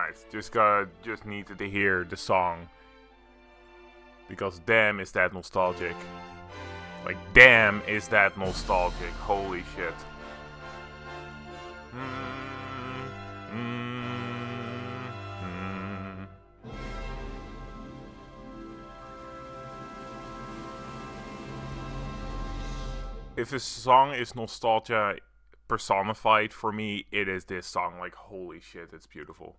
nice. Just needed to hear the song. Because damn is that nostalgic. Like, damn is that nostalgic. Holy shit. If a song is nostalgia personified, for me, it is this song. Like, holy shit, it's beautiful.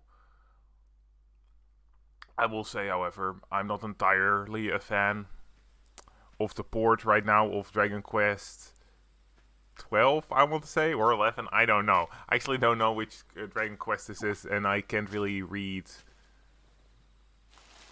I will say, however, I'm not entirely a fan of the port right now of Dragon Quest 12, I want to say, or 11, I don't know. I actually don't know which Dragon Quest this is, and I can't really read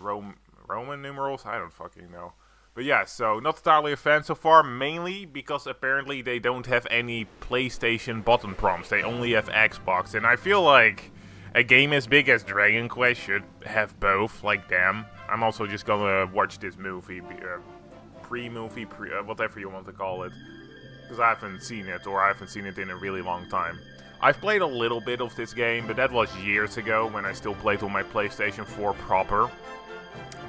Roman numerals, I don't fucking know. But yeah, so not entirely a fan so far, mainly because apparently they don't have any PlayStation button prompts, they only have Xbox, and I feel like a game as big as Dragon Quest should have both, like damn. I'm also just gonna watch this movie, pre-movie, whatever you want to call it. Because I haven't seen it, or I haven't seen it in a really long time. I've played a little bit of this game, but that was years ago when I still played on my PlayStation 4 proper.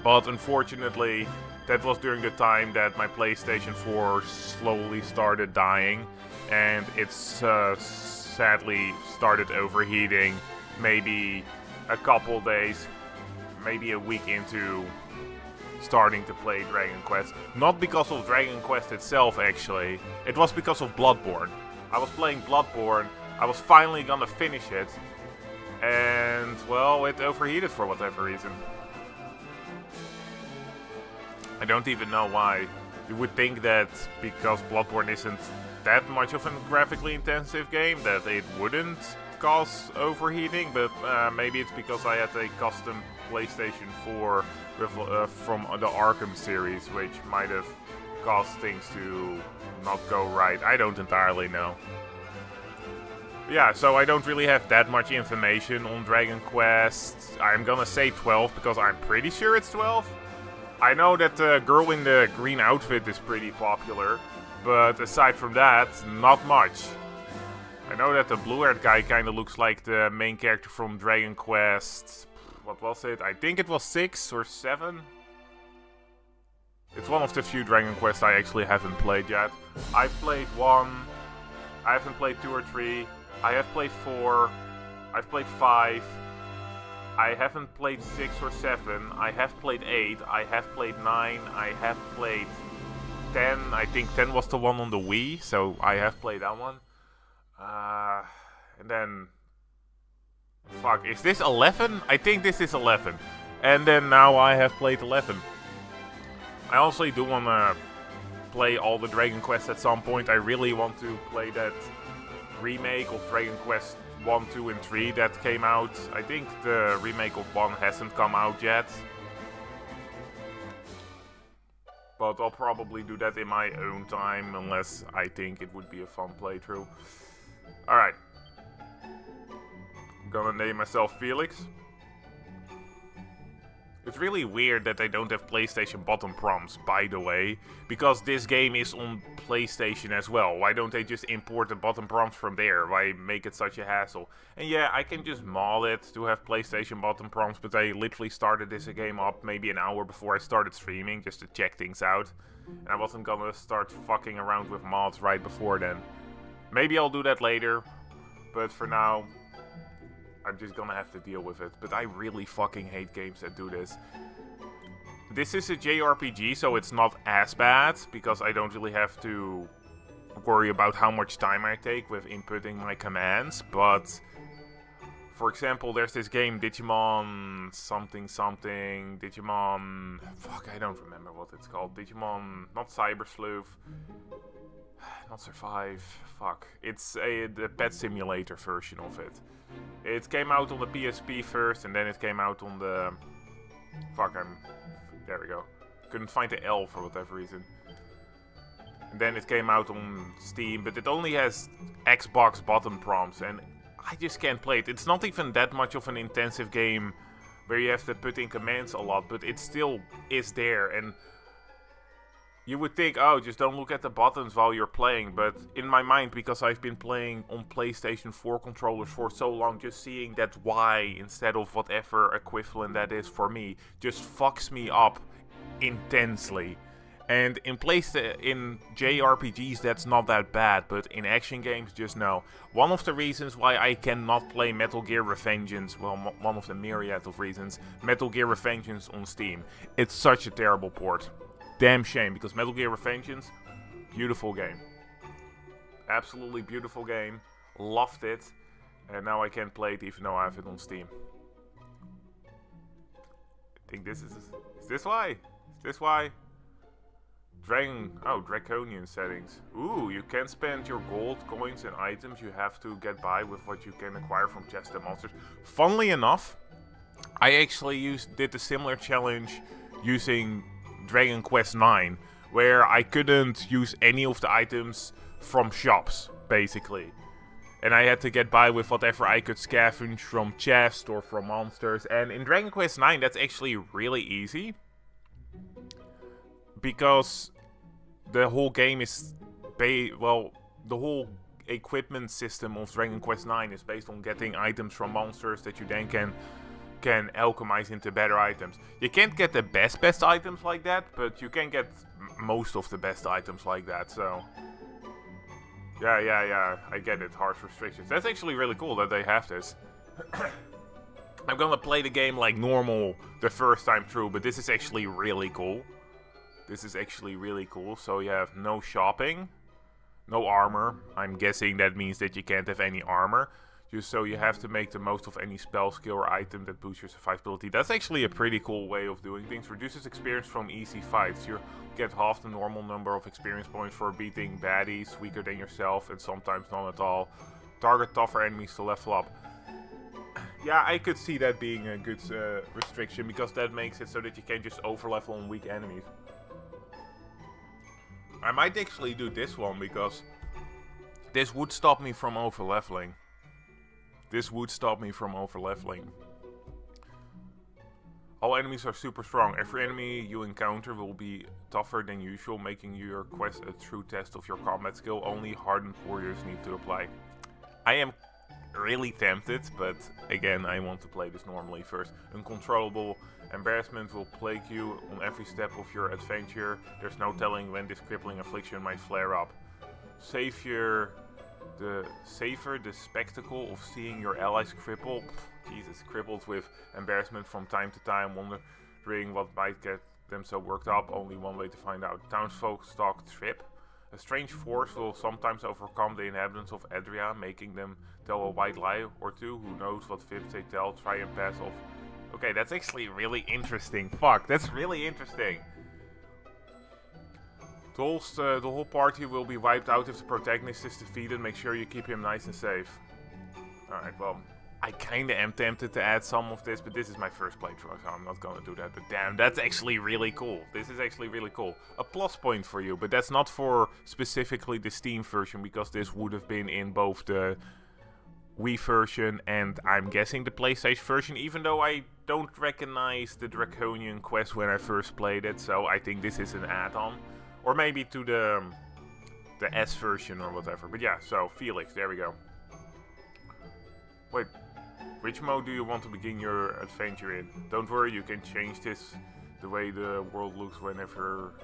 But unfortunately, that was during the time that my PlayStation 4 slowly started dying. And it's sadly started overheating maybe a couple days, maybe a week into starting to play Dragon Quest. Not because of Dragon Quest itself, actually. It was because of Bloodborne. I was playing Bloodborne, I was finally gonna finish it, and, well, it overheated for whatever reason. I don't even know why. You would think that because Bloodborne isn't that much of a graphically intensive game, that it wouldn't cause overheating, but maybe it's because I had a custom PlayStation 4 from the Arkham series, which might have caused things to not go right. I don't entirely know. Yeah, so I don't really have that much information on Dragon Quest. I'm gonna say 12 because I'm pretty sure it's 12. I know that the girl in the green outfit is pretty popular, but aside from that, not much. I know that the blue-haired guy kind of looks like the main character from Dragon Quest. What was it? I think it was 6 or 7. It's one of the few Dragon Quests I actually haven't played yet. I've played 1. I haven't played 2 or 3. I have played 4. I've played 5. I haven't played 6 or 7. I have played 8. I have played 9. I have played 10. I think 10 was the one on the Wii, so I have played that one. And then... Fuck, is this 11? I think this is 11. And then now I have played 11. I honestly do want to play all the Dragon Quests at some point. I really want to play that remake of Dragon Quest 1, 2, and 3 that came out. I think the remake of 1 hasn't come out yet. But I'll probably do that in my own time, unless I think it would be a fun playthrough. Alright. I'm gonna name myself Felix. It's really weird that they don't have PlayStation button prompts, by the way, because this game is on PlayStation as well. Why don't they just import the button prompts from there? Why make it such a hassle? And yeah, I can just mod it to have PlayStation button prompts, but I literally started this game up maybe an hour before I started streaming, just to check things out. And I wasn't gonna start fucking around with mods right before then. Maybe I'll do that later, but for now, I'm just gonna have to deal with it. But I really fucking hate games that do this. This is a JRPG, so it's not as bad, because I don't really have to worry about how much time I take with inputting my commands. But, for example, there's this game, Digimon something something, Digimon... Fuck, I don't remember what it's called. Digimon, not Cyber Sleuth. Not Survive. Fuck. It's the pet simulator version of it. It came out on the PSP first, and then it came out on the... Fuck, there we go. Couldn't find the L for whatever reason. And then it came out on Steam, but it only has Xbox button prompts, and I just can't play it. It's not even that much of an intensive game where you have to put in commands a lot, but it still is there, and... You would think, oh, just don't look at the buttons while you're playing, but in my mind, because I've been playing on PlayStation 4 controllers for so long, just seeing that Y instead of whatever equivalent that is for me just fucks me up intensely. And in JRPGs that's not that bad, but in action games, just no. One of the reasons why I cannot play Metal Gear Revengeance, well, one of the myriad of reasons, Metal Gear Revengeance on Steam. It's such a terrible port. Damn shame, because Metal Gear Revengeance, beautiful game. Absolutely beautiful game. Loved it. And now I can't play it even though I have it on Steam. I think this is this why? Is this why? Draconian settings. Ooh, you can spend your gold, coins and items you have to get by with what you can acquire from chests and monsters. Funnily enough, I actually did a similar challenge using Dragon Quest IX, where I couldn't use any of the items from shops, basically. And I had to get by with whatever I could scavenge from chests or from monsters. And in Dragon Quest IX, that's actually really easy. Because the whole game is... the whole equipment system of Dragon Quest IX is based on getting items from monsters that you then can alchemize into better items. You can't get the best items like that, but you can get most of the best items like that, so... Yeah, I get it, harsh restrictions. That's actually really cool that they have this. I'm gonna play the game like normal the first time through, but this is actually really cool. This is actually really cool. So you have no shopping, no armor. I'm guessing that means that you can't have any armor. Just so you have to make the most of any spell, skill, or item that boosts your survivability. That's actually a pretty cool way of doing things. Reduces experience from easy fights. You get half the normal number of experience points for beating baddies weaker than yourself, and sometimes none at all. Target tougher enemies to level up. Yeah, I could see that being a good restriction, because that makes it so that you can just overlevel on weak enemies. I might actually do this one, because this would stop me from overleveling. This would stop me from overleveling. All enemies are super strong. Every enemy you encounter will be tougher than usual, making your quest a true test of your combat skill. Only hardened warriors need to apply. I am really tempted, but again, I want to play this normally first. Uncontrollable embarrassment will plague you on every step of your adventure. There's no telling when this crippling affliction might flare up. Savior... the spectacle of seeing your allies crippled, crippled with embarrassment from time to time, wondering what might get them so worked up. Only one way to find out. Townsfolk stalk Trip. A strange force will sometimes overcome the inhabitants of Adria, making them tell a white lie or two. Who knows what fibs they tell? Try and pass off. Okay, that's actually really interesting. Fuck, that's really interesting. The whole party will be wiped out if the protagonist is defeated. Make sure you keep him nice and safe. Alright, well, I kinda am tempted to add some of this, but this is my first playthrough, so I'm not gonna do that. But damn, that's actually really cool. This is actually really cool. A plus point for you, but that's not for specifically the Steam version, because this would have been in both the Wii version and I'm guessing the PlayStation version, even though I don't recognize the Draconian quest when I first played it, so I think this is an add-on. Or maybe to the S version or whatever. But yeah, so Felix, there we go. Wait, which mode do you want to begin your adventure in? Don't worry, you can change this the way the world looks whenever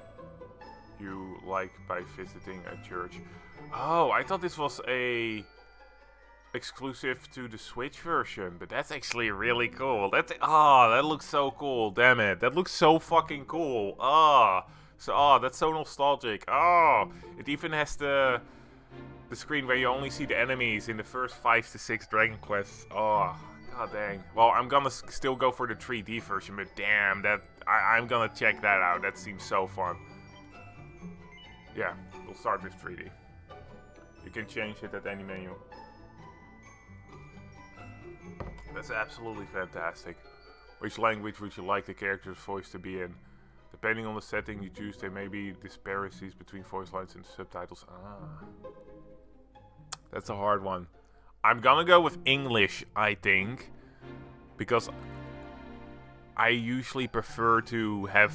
you like by visiting a church. Oh, I thought this was a exclusive to the Switch version, but that's actually really cool. That looks so cool. Damn it, that looks so fucking cool. That's so nostalgic. It even has the screen where you only see the enemies in the first 5 to 6 Dragon Quests. God dang. Well, I'm gonna still go for the 3D version, but damn, I'm gonna check that out. That seems so fun. Yeah, we'll start with 3D. You can change it at any menu. That's absolutely fantastic. Which language would you like the character's voice to be in? Depending on the setting you choose, there may be disparities between voice lines and subtitles. That's a hard one. I'm gonna go with English, I think. Because I usually prefer to have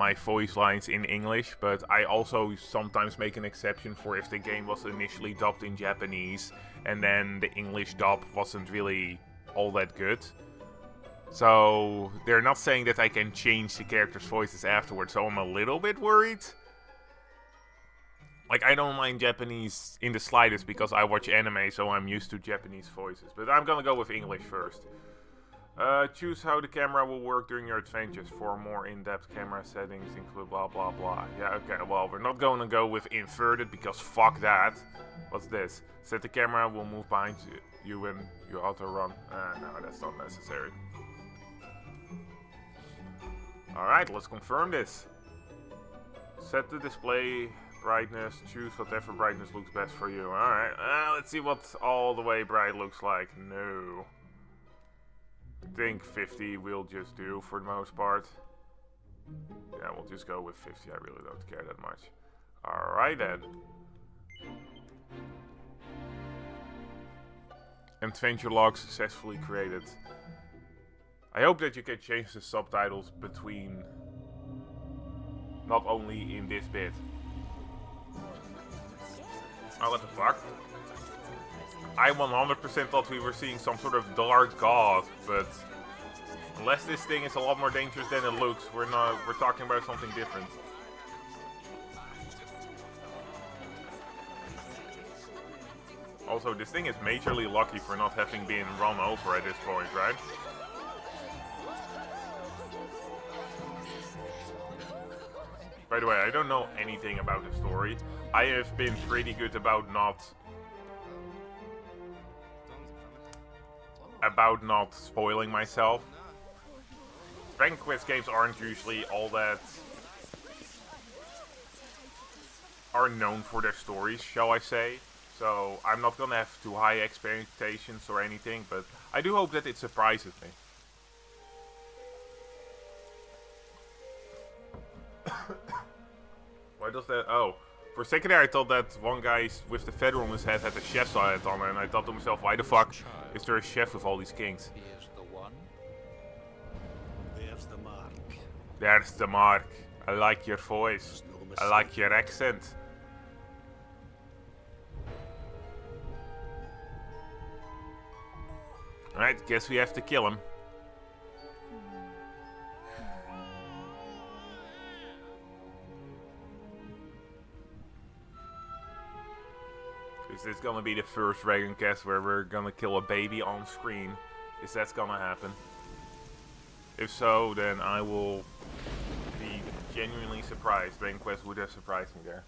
my voice lines in English, but I also sometimes make an exception for if the game was initially dubbed in Japanese and then the English dub wasn't really all that good. So they're not saying that I can change the characters' voices afterwards, so I'm a little bit worried. Like, I don't mind Japanese in the slightest because I watch anime, so I'm used to Japanese voices. But I'm gonna go with English first. Choose how the camera will work during your adventures. For more in-depth camera settings, include blah blah blah. Yeah, okay, well, we're not gonna go with inverted because fuck that. What's this? Set the camera will move behind you when you auto-run. No, that's not necessary. Alright, let's confirm this. Set the display brightness. Choose whatever brightness looks best for you. Alright, let's see what all the way bright looks like. No. I think 50 will just do for the most part. Yeah, we'll just go with 50. I really don't care that much. Alright then. Adventure log successfully created. I hope that you can change the subtitles between... not only in this bit. Oh, what the fuck? I 100% thought we were seeing some sort of dark god, but... unless this thing is a lot more dangerous than it looks, we're talking about something different. Also, this thing is majorly lucky for not having been run over at this point, right? By the way, I don't know anything about the story. I have been pretty good about not spoiling myself. Dragon Quest games aren't usually all that are known for their stories, shall I say. So I'm not gonna have too high expectations or anything, but I do hope that it surprises me. Why does that? Oh, for a second there I thought that one guy with the feather on his head had a chef's hat on, and I thought to myself, why the fuck is there a chef with all these kings? Here's the one. There's the mark. There's the mark. I like your voice. I like your accent. Alright, guess we have to kill him. Is this gonna be the first Dragon Quest where we're gonna kill a baby on screen? Is that gonna happen? If so, then I will be genuinely surprised. Dragon Quest would have surprised me there.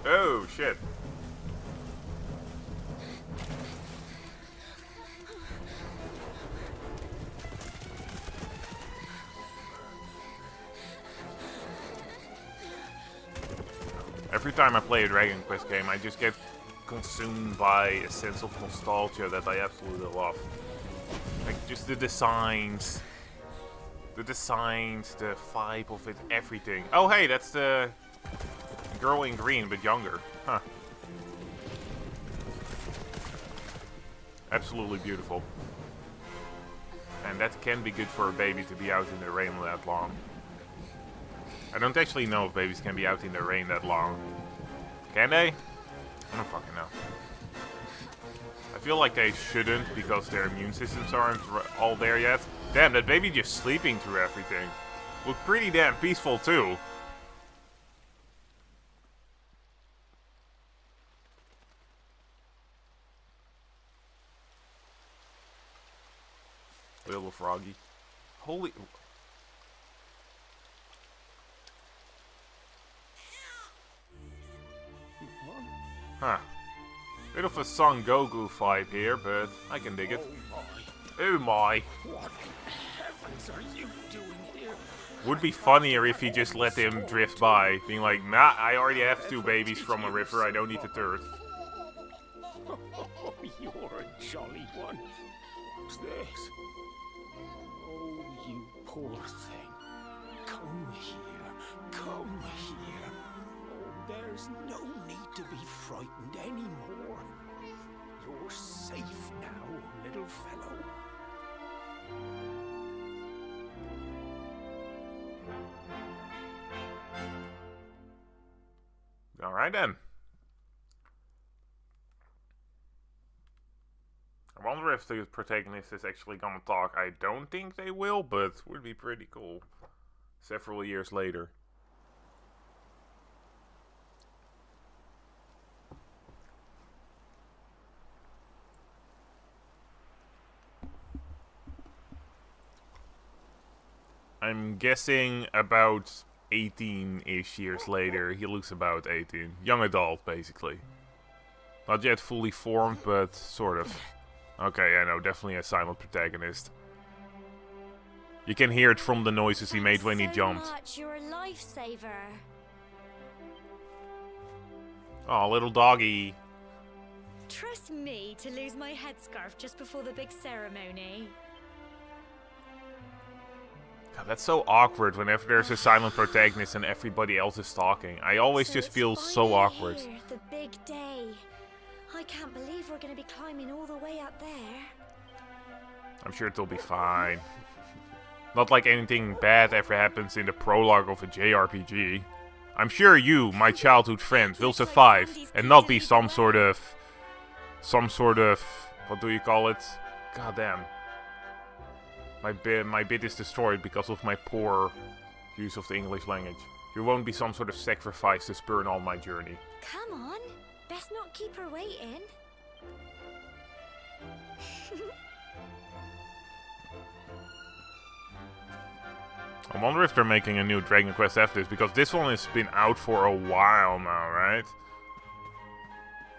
Oh shit. Every time I play a Dragon Quest game, I just get consumed by a sense of nostalgia that I absolutely love. Like, just the designs, the vibe of it, everything. Oh hey, that's the girl in green, but younger. Huh. Absolutely beautiful. And that can be good for a baby to be out in the rain that long. I don't actually know if babies can be out in the rain that long. Can they? I don't fucking know. I feel like they shouldn't because their immune systems aren't all there yet. Damn, that baby just sleeping through everything. Looked pretty damn peaceful too. Little froggy. Holy... Huh. Bit of a Son Goku vibe here, but I can dig it. Oh my. What heavens are you doing here? Would be funnier if he just let him drift by, being like, nah, I already have 2 babies from a river, I don't need a third. Oh, you're a jolly one. What's this? Oh, you poor thing. Come here. Come here. Oh, there's no need to be frightened anymore. You're safe now, little fellow. Alright then. I wonder if the protagonist is actually gonna talk. I don't think they will, but it would be pretty cool. Several years later. I'm guessing about 18-ish years later. He looks about 18. Young adult, basically. Not yet fully formed, but sort of. Okay, I know, definitely a silent protagonist. You can hear it from the noises he made when he jumped. Much. You're a lifesaver. Oh, little doggy. Trust me to lose my headscarf just before the big ceremony. God, that's so awkward whenever there's a silent protagonist and everybody else is talking. I always So just it's feel so finally awkward. here, the big day. I can't believe we're going to be climbing all the way up there. I'm sure it'll be fine. Not like anything bad ever happens in the prologue of a JRPG. I'm sure you, my childhood friend, will survive and not be some sort of, what do you call it? God damn. My bit is destroyed because of my poor use of the English language. You won't be some sort of sacrifice to spurn on my journey. Come on. Best not keep her waiting. I wonder if they're making a new Dragon Quest after this, because this one has been out for a while now, right?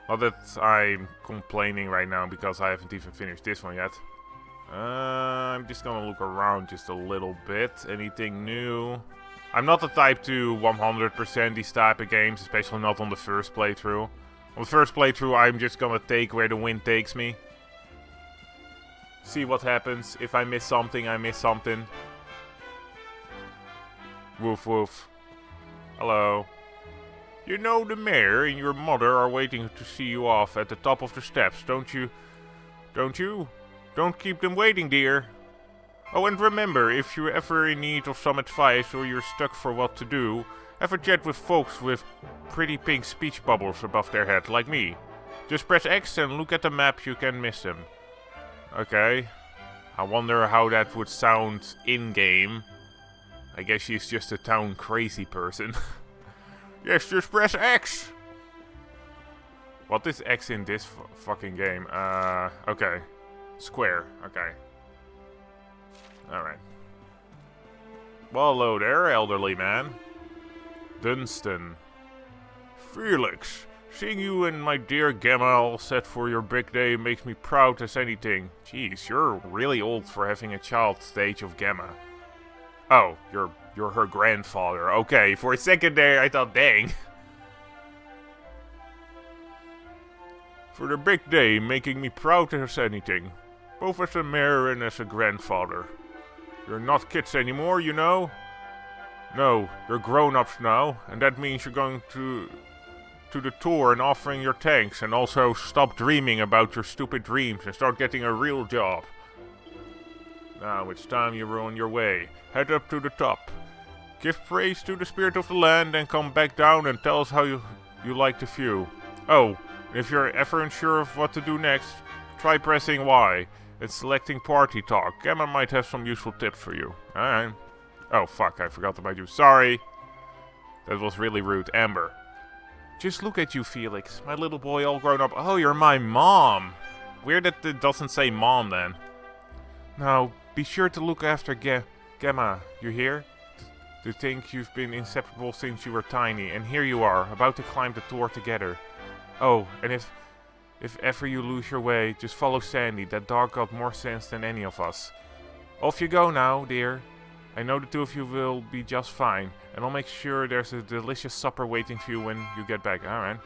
Not that I'm complaining right now because I haven't even finished this one yet. I'm just gonna look around just a little bit. Anything new? I'm not the type to 100% these type of games, especially not on the first playthrough. On the first playthrough, I'm just gonna take where the wind takes me. See what happens. If I miss something, I miss something. Woof woof. Hello. You know the mayor and your mother are waiting to see you off at the top of the steps, don't you? Don't you? Don't keep them waiting, dear. Oh, and remember, if you're ever in need of some advice or you're stuck for what to do, have a chat with folks with pretty pink speech bubbles above their head, like me. Just press X and look at the map, you can miss them. Okay. I wonder how that would sound in-game. I guess she's just a town crazy person. Yes, just press X! What is X in this fucking game? Okay. Square, okay. Alright. Well, hello there, elderly man. Dunstan. Felix, seeing you and my dear Gemma all set for your big day makes me proud as anything. Jeez, you're really old for having a child the age of Gemma. Oh, you're her grandfather. Okay, for a second there I thought, dang. For the big day, making me proud as anything. Both as a mayor and as a grandfather. You're not kids anymore, you know? No, you're grown-ups now, and that means you're going to the tour and offering your thanks, and also stop dreaming about your stupid dreams and start getting a real job. Now it's time you were on your way. Head up to the top. Give praise to the spirit of the land and come back down and tell us how you like the view. Oh, and if you're ever unsure of what to do next, try pressing Y. It's selecting party talk. Gemma might have some useful tips for you. Alright. Oh fuck, I forgot about you. Sorry. That was really rude. Amber. Just look at you, Felix. My little boy all grown up. Oh, you're my mom. Weird that it doesn't say mom then. Now, be sure to look after Gemma. You hear? To think you've been inseparable since you were tiny. And here you are, about to climb the tower together. Oh, and if ever you lose your way, just follow Sandy. That dog got more sense than any of us. Off you go now, dear. I know the two of you will be just fine. And I'll make sure there's a delicious supper waiting for you when you get back. Alright.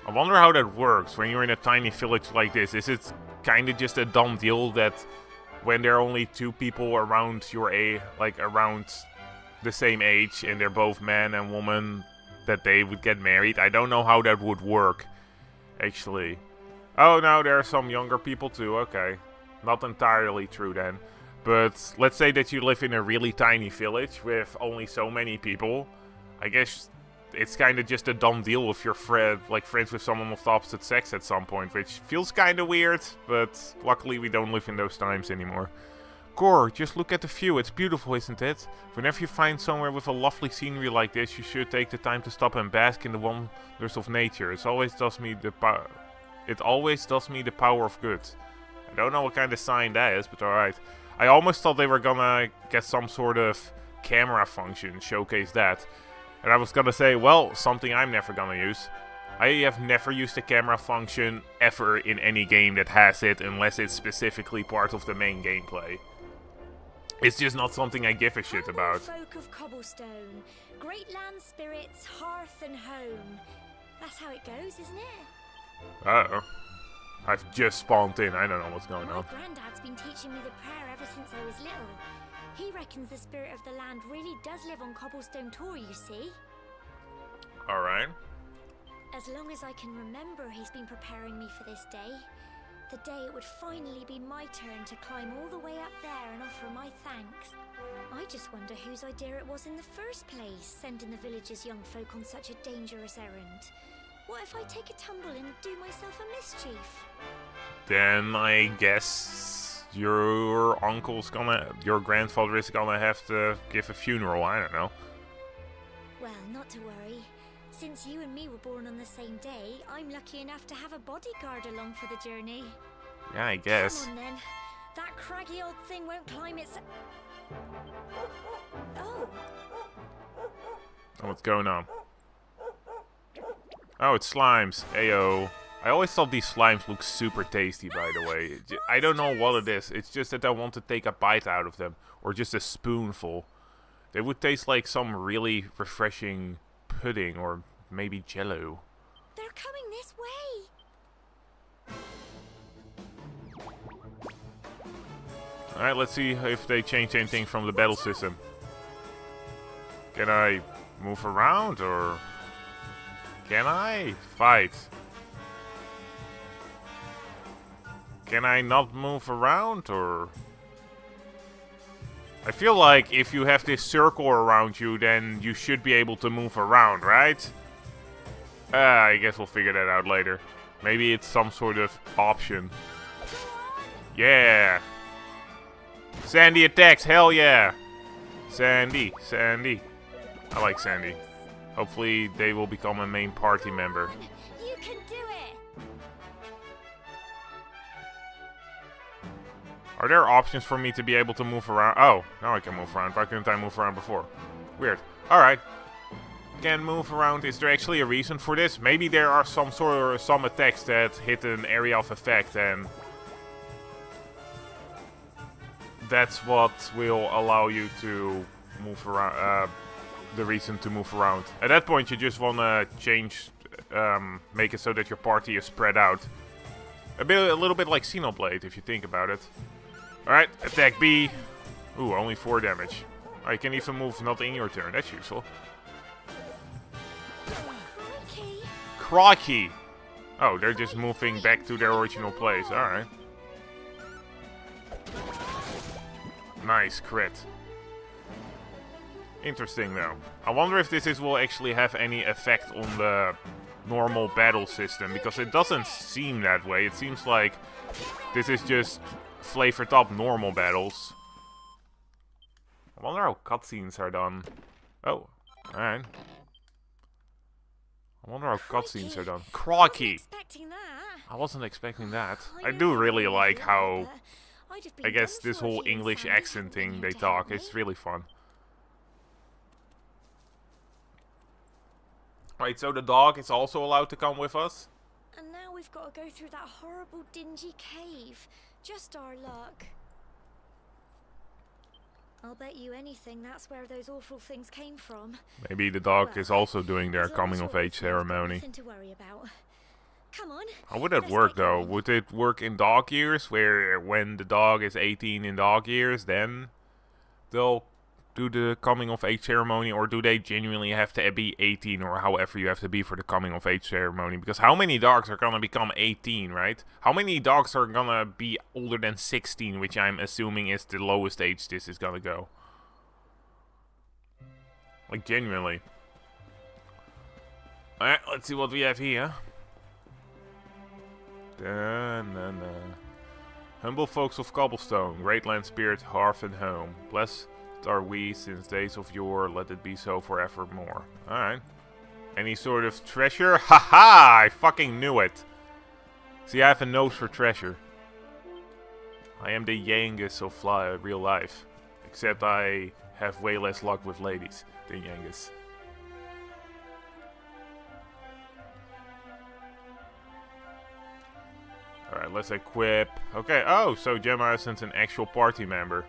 I wonder how that works when you're in a tiny village like this. Is it kinda just a dumb deal that when there are only two people around your age, like around the same age, and they're both man and woman, that they would get married? I don't know how that would work, actually. Oh, no, there are some younger people too, okay. Not entirely true then. But let's say that you live in a really tiny village with only so many people. I guess it's kind of just a done deal if you're friends with someone of the opposite sex at some point, which feels kind of weird, but luckily we don't live in those times anymore. Gore, just look at the view, it's beautiful, isn't it? Whenever you find somewhere with a lovely scenery like this, you should take the time to stop and bask in the wonders of nature. It always does me the power of good. I don't know what kind of sign that is, but alright. I almost thought they were gonna get some sort of camera function, showcase that. And I was gonna say, well, something I'm never gonna use. I have never used a camera function ever in any game that has it, unless it's specifically part of the main gameplay. It's just not something I give a shit about. Folk of cobblestone, great land spirits, hearth and home. That's how it goes, isn't it? Uh-oh. I've just spawned in. I don't know what's going on. My granddad's been teaching me the prayer ever since I was little. He reckons the spirit of the land really does live on Cobblestone Tor, you see. Alright. As long as I can remember, he's been preparing me for this day. The day it would finally be my turn to climb all the way up there and offer my thanks. I just wonder whose idea it was in the first place, sending the village's young folk on such a dangerous errand. What if I take a tumble and do myself a mischief? Then I guess your grandfather is gonna have to give a funeral, I don't know. Well, not to worry. Since you and me were born on the same day, I'm lucky enough to have a bodyguard along for the journey. Yeah, I guess. Come on then. That craggy old thing won't climb its... Oh. Oh, what's going on? Oh, it's slimes. Ayo. I always thought these slimes looked super tasty, by the way. I don't know what it is. It's just that I want to take a bite out of them. Or just a spoonful. They would taste like some really refreshing pudding or maybe jello. They're coming this way. Alright, let's see if they change anything from the battle system. Can I move around or... Can I fight? Can I not move around or... I feel like if you have this circle around you, then you should be able to move around, right? I guess we'll figure that out later. Maybe it's some sort of option. Yeah! Sandy attacks, hell yeah! Sandy. I like Sandy. Hopefully they will become a main party member. You can do it! Are there options for me to be able to move around? Oh, now I can move around. Why couldn't I move around before? Weird. Alright. Can move around. Is there actually a reason for this? Maybe there are some attacks that hit an area of effect and that's what will allow you to move around, the reason to move around. At that point you just wanna change, make it so that your party is spread out. A little bit like Xenoblade if you think about it. Alright, attack B. Ooh, only 4 damage. Oh, you can even move not in your turn, that's useful. Crikey! Oh, they're just moving back to their original place, alright. Nice crit. Interesting though. I wonder if this will actually have any effect on the normal battle system, because it doesn't seem that way. It seems like this is just flavored up normal battles. I wonder how cutscenes are done. Oh, alright. I wonder how cutscenes are done. Crikey! I wasn't expecting that. I do really like how, I guess, this whole English accent thing they talk. It's really fun. Right, so the dog is also allowed to come with us? And now we've got to go through that horrible dingy cave. Just our luck. I'll bet you anything that's where those awful things came from. Maybe the dog is also doing their coming-of-age ceremony. Nothing to worry about. Come on. How would that work, though? Would it work in dog years, where when the dog is 18 in dog years, then they'll do the coming-of-age ceremony, or do they genuinely have to be 18, or however you have to be for the coming-of-age ceremony? Because how many dogs are gonna become 18, right? How many dogs are gonna be older than 16, which I'm assuming is the lowest age this is gonna go? Like, genuinely. Alright, let's see what we have here. Da-na-na. Humble folks of Cobblestone, great land spirit, hearth and home. Blessed are we since days of yore, let it be so forevermore. Alright. Any sort of treasure? Haha! I fucking knew it! See, I have a nose for treasure. I am the Yangus of real life. Except I have way less luck with ladies than Yangus. Alright, let's equip. Okay, oh, so Gemma isn't an actual party member.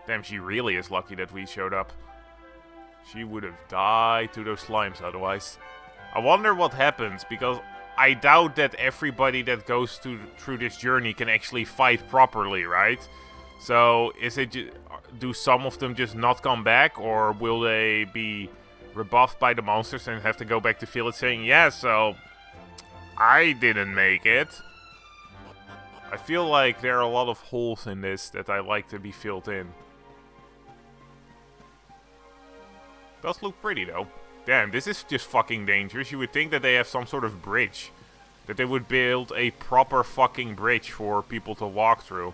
Damn, she really is lucky that we showed up. She would have died to those slimes otherwise. I wonder what happens, because I doubt that everybody that goes through this journey can actually fight properly, right? So, do some of them just not come back, or will they be rebuffed by the monsters and have to go back to Felix saying, yeah, so I didn't make it. I feel like there are a lot of holes in this that I like to be filled in. Does look pretty though. Damn, this is just fucking dangerous. You would think that they have some sort of bridge. That they would build a proper fucking bridge for people to walk through.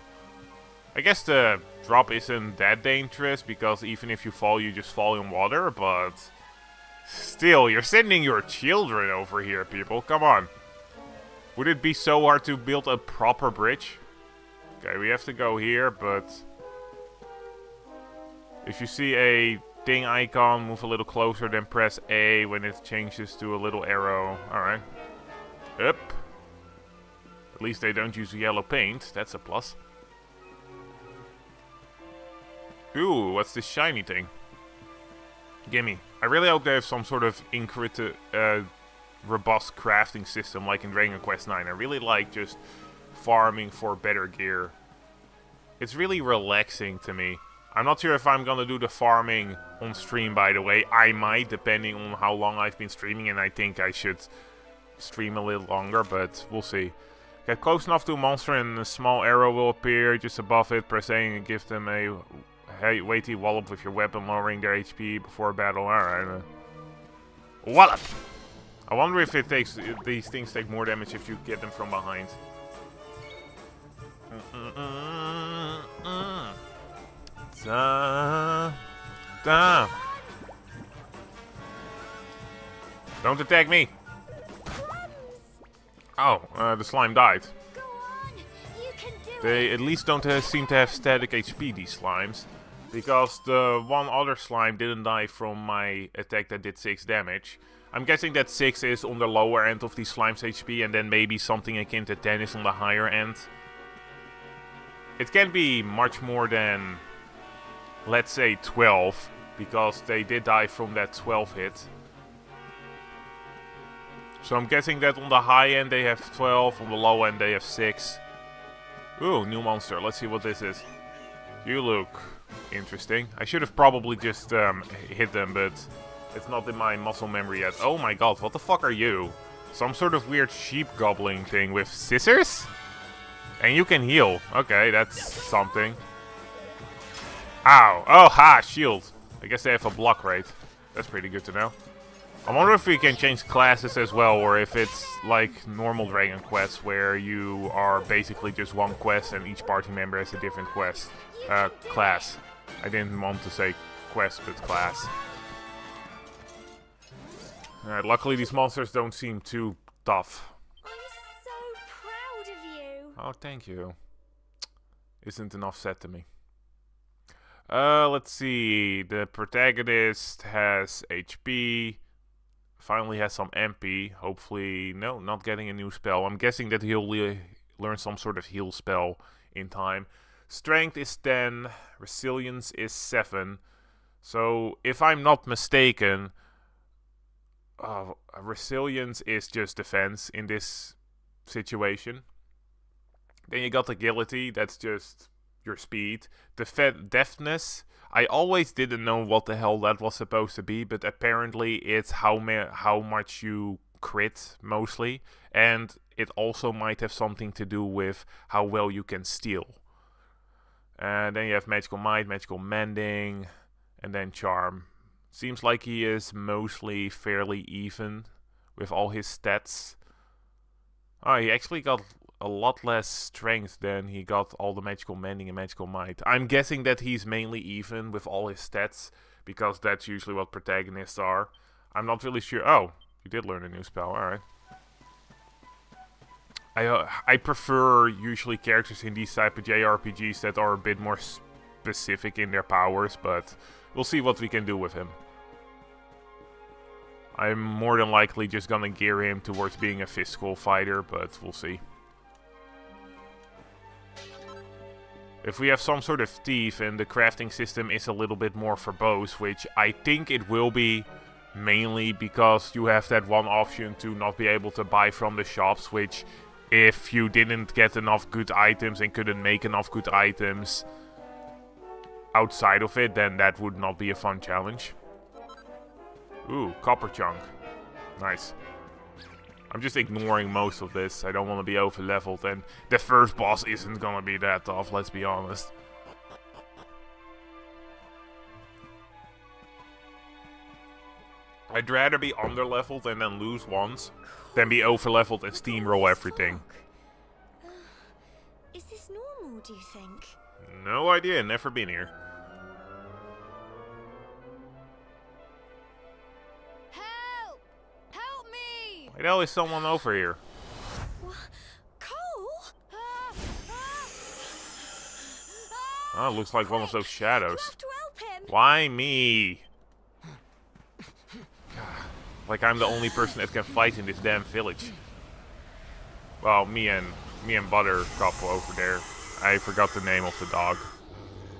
I guess the drop isn't that dangerous, because even if you fall, you just fall in water, but still, you're sending your children over here, people. Come on. Would it be so hard to build a proper bridge? Okay, we have to go here, but if you see a thing icon, move a little closer, then press A when it changes to a little arrow. Alright. Up. At least they don't use yellow paint. That's a plus. Ooh, what's this shiny thing? Gimme. I really hope they have some sort of robust crafting system like in Dragon Quest IX. I really like just farming for better gear. It's really relaxing to me. I'm not sure if I'm gonna do the farming on stream, by the way. I might, depending on how long I've been streaming, and I think I should stream a little longer, but we'll see. Get close enough to a monster and a small arrow will appear just above it. Press A and give them a weighty wallop with your weapon, lowering their HP before battle. Alright. Wallop! I wonder if these things take more damage if you get them from behind. Da, da. Don't attack me! Oh, the slime died. Go on, you can do They at least don't seem to have static HP, these slimes. Because the one other slime didn't die from my attack that did 6 damage. I'm guessing that 6 is on the lower end of these slimes' HP, and then maybe something akin to 10 is on the higher end. It can be much more than, let's say, 12, because they did die from that 12 hit. So I'm guessing that on the high end they have 12, on the low end they have 6. Ooh, new monster. Let's see what this is. You look interesting. I should have probably just hit them, but it's not in my muscle memory yet. Oh my god, what the fuck are you? Some sort of weird sheep gobbling thing with scissors? And you can heal. Okay, that's something. Ow. Oh, ha, shield. I guess they have a block rate. That's pretty good to know. I wonder if we can change classes as well, or if it's like normal Dragon Quest, where you are basically just one quest and each party member has a different quest. Class. I didn't want to say quest, but class. Alright, luckily these monsters don't seem too tough. I'm so proud of you. Oh, thank you. Isn't enough said to me. Let's see. The protagonist has HP. Finally has some MP. Hopefully, no, not getting a new spell. I'm guessing that he'll learn some sort of heal spell in time. Strength is 10. Resilience is 7. So, if I'm not mistaken, resilience is just defense in this situation. Then you got agility, that's just your speed. Deftness, I always didn't know what the hell that was supposed to be, but apparently it's how much you crit, mostly. And it also might have something to do with how well you can steal. And then you have magical might, magical mending, and then charm. Seems like he is mostly fairly even with all his stats. Oh, he actually got a lot less strength than he got all the magical mending and magical might. I'm guessing that he's mainly even with all his stats, because that's usually what protagonists are. I'm not really sure. Oh, you did learn a new spell. Alright. I prefer usually characters in these type of JRPGs that are a bit more specific in their powers, but we'll see what we can do with him. I'm more than likely just gonna gear him towards being a physical fighter, but we'll see. If we have some sort of thief and the crafting system is a little bit more verbose, which I think it will be, mainly because you have that one option to not be able to buy from the shops, which if you didn't get enough good items and couldn't make enough good items outside of it, then that would not be a fun challenge. Ooh, copper chunk. Nice. I'm just ignoring most of this. I don't want to be over leveled, and the first boss isn't gonna be that tough, let's be honest. I'd rather be under leveled and then lose once than be over leveled and steamroll everything. Is this normal, do you think? No idea, never been here. Help! Help me! Why the hell is someone over here? Cole? Oh, it looks like one of those shadows. You have to help him. Why me? Like I'm the only person that can fight in this damn village. Well, me and Buttercup over there. I forgot the name of the dog.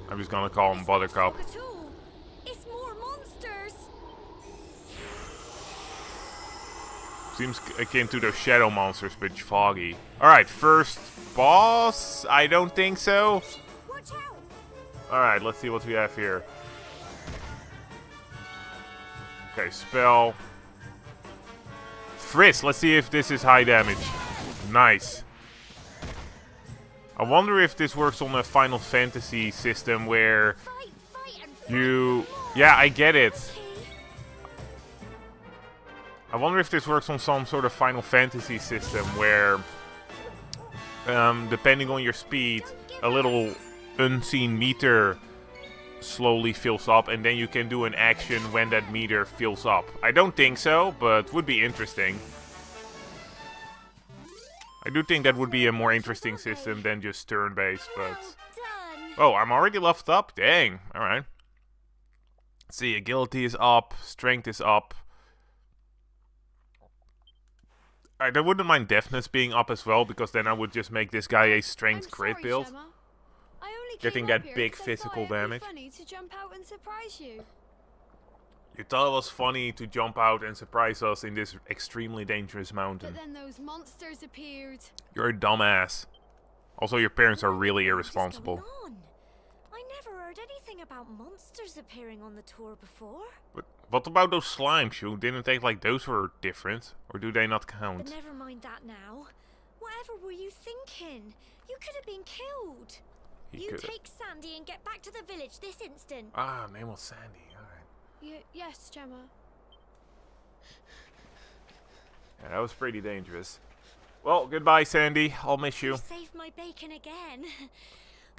I'm just gonna call him Buttercup. It's more monsters. Seems akin to those shadow monsters, but foggy. Alright, first boss? I don't think so. Watch out. Alright, let's see what we have here. Okay, spell. Frizz, let's see if this is high damage. Nice. I wonder if this works on a Final Fantasy system where you... Yeah, I get it. I wonder if this works on some sort of Final Fantasy system where, depending on your speed, a little unseen meter slowly fills up, and then you can do an action when that meter fills up. I don't think so, but would be interesting. I do think that would be a more interesting system than just turn-based, but... Oh, I'm already leveled up? Dang, alright. Let's see, agility is up, strength is up. I wouldn't mind deafness being up as well, because then I would just make this guy a strength crit build. Gemma. I only Getting came up that here big 'cause I physical thought it'd be damage. funny to jump out and surprise you. You thought it was funny to jump out and surprise us in this extremely dangerous mountain. But then those monsters appeared. You're a dumbass. Also, your parents are really What is irresponsible. going on? I never heard anything about monsters appearing on the tour before. But what about those slimes? You didn't think like those were different? Or do they not But count? never mind that now. Whatever were you thinking? You could have been killed. He You could. take Sandy and get back to the village this instant. Ah, name was Sandy. Alright. Yes, Gemma. Yeah, that was pretty dangerous. Well, goodbye, Sandy. I'll miss you. You saved my bacon again.